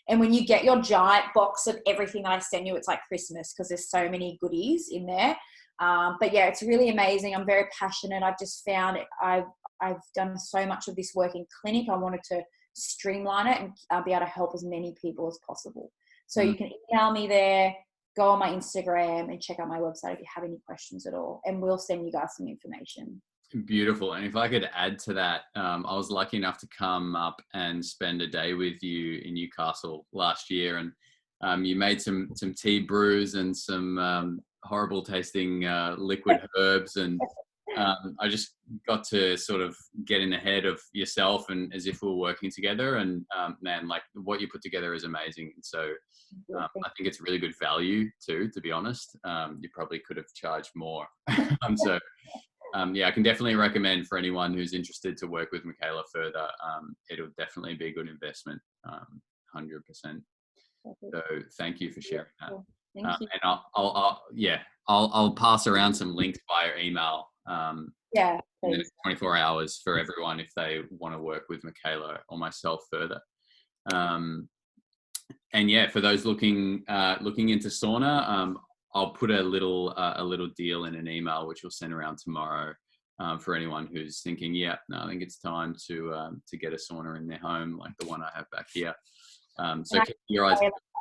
And when you get your giant box of everything that I send you, it's like Christmas because there's so many goodies in there. But yeah, it's really amazing. I'm very passionate. I've just found I've done so much of this work in clinic. I wanted to streamline it and be able to help as many people as possible. So you can email me there, go on my Instagram and check out my website if you have any questions at all, and we'll send you guys some information. Beautiful. And if I could add to that, I was lucky enough to come up and spend a day with you in Newcastle last year, and you made some tea brews and some horrible tasting liquid herbs, and I just got to sort of get in the head of yourself and as if we were working together, and man, like what you put together is amazing. So I think it's really good value too, to be honest. You probably could have charged more. So yeah, I can definitely recommend for anyone who's interested to work with Michaela further. It'll definitely be a good investment, 100%. So thank you for sharing that. Thank you. And I'll pass around some links via email in the next 24 hours for everyone if they want to work with Michaela or myself further. And yeah, for those looking into sauna, I'll put a little deal in an email which we'll send around tomorrow for anyone who's thinking, I think it's time to get a sauna in their home like the one I have back here. So keep your eyes.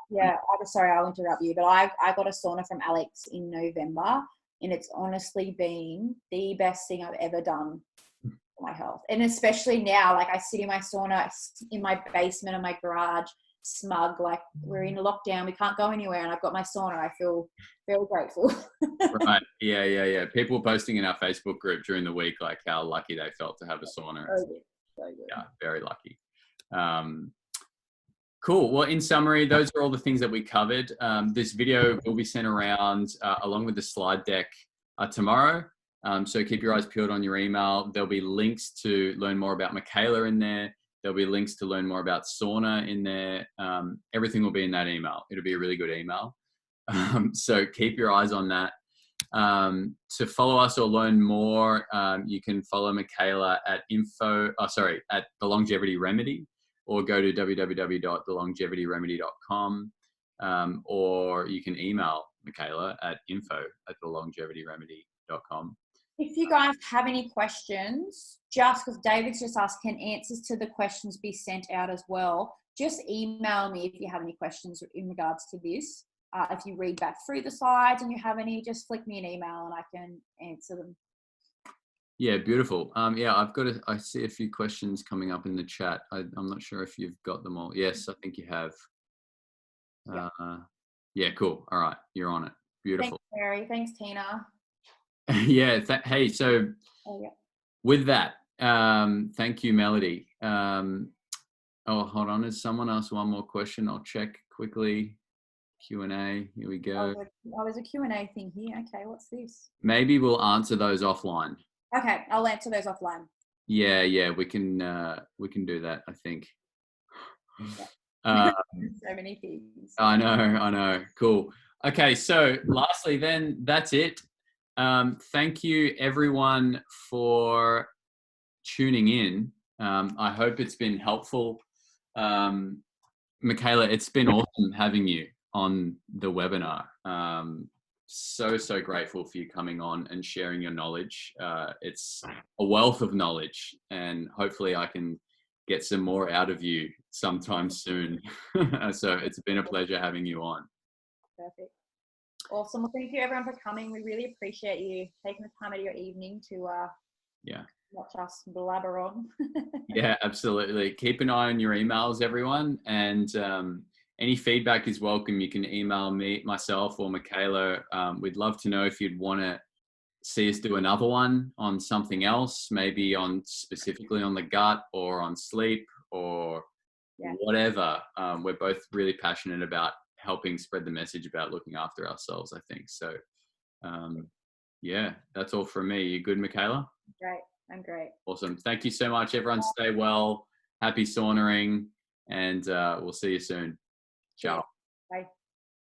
Yeah, I'm sorry, I'll interrupt you, but I got a sauna from Alex in November, and it's honestly been the best thing I've ever done for my health. And especially now, like I sit in my sauna in my basement or my garage, smug, like we're in lockdown, we can't go anywhere, and I've got my sauna. I feel very grateful. Right. Yeah. People posting in our Facebook group during the week like how lucky they felt to have a sauna. So good. Yeah, very lucky. Cool. Well, in summary, those are all the things that we covered. This video will be sent around along with the slide deck tomorrow. So keep your eyes peeled on your email. There'll be links to learn more about Michaela in there. There'll be links to learn more about sauna in there. Everything will be in that email. It'll be a really good email. So keep your eyes on that. To follow us or learn more, you can follow Michaela at the Longevity Remedy, or go to www.thelongevityremedy.com, or you can email Michaela at info@thelongevityremedy.com. If you guys have any questions, just because David's just asked, can answers to the questions be sent out as well? Just email me if you have any questions in regards to this. If you read back through the slides and you have any, just flick me an email and I can answer them. Yeah, beautiful. I see a few questions coming up in the chat. I'm not sure if you've got them all. Yes, I think you have. Yeah, cool. All right, you're on it. Beautiful. Thanks, Mary. Thanks, Tina. Yeah. Hey, so with that, thank you, Melody. Hold on. Has someone asked one more question? I'll check quickly. Q&A. Here we go. There's a Q&A thing here. Okay, what's this? Maybe we'll answer those offline. Okay, I'll answer those offline. Yeah, we can do that, I think. So many things. I know. Cool. Okay, so lastly then, that's it. Thank you everyone for tuning in. I hope it's been helpful. Michaela, it's been awesome having you on the webinar. So grateful for you coming on and sharing your knowledge. It's a wealth of knowledge, and hopefully I can get some more out of you sometime soon. So it's been a pleasure having you on. Perfect. Awesome. Well, thank you everyone for coming. We really appreciate you taking the time out of your evening to watch us blabber on. Yeah, absolutely. Keep an eye on your emails, everyone, and any feedback is welcome. You can email myself or Michaela. We'd love to know if you'd want to see us do another one on something else, maybe on specifically on the gut or on sleep or whatever. We're both really passionate about helping spread the message about looking after ourselves, I think. So, yeah, that's all from me. You good, Michaela? Great. I'm great. Awesome. Thank you so much, everyone. Stay well. Happy saunaing, and we'll see you soon. Ciao. Bye.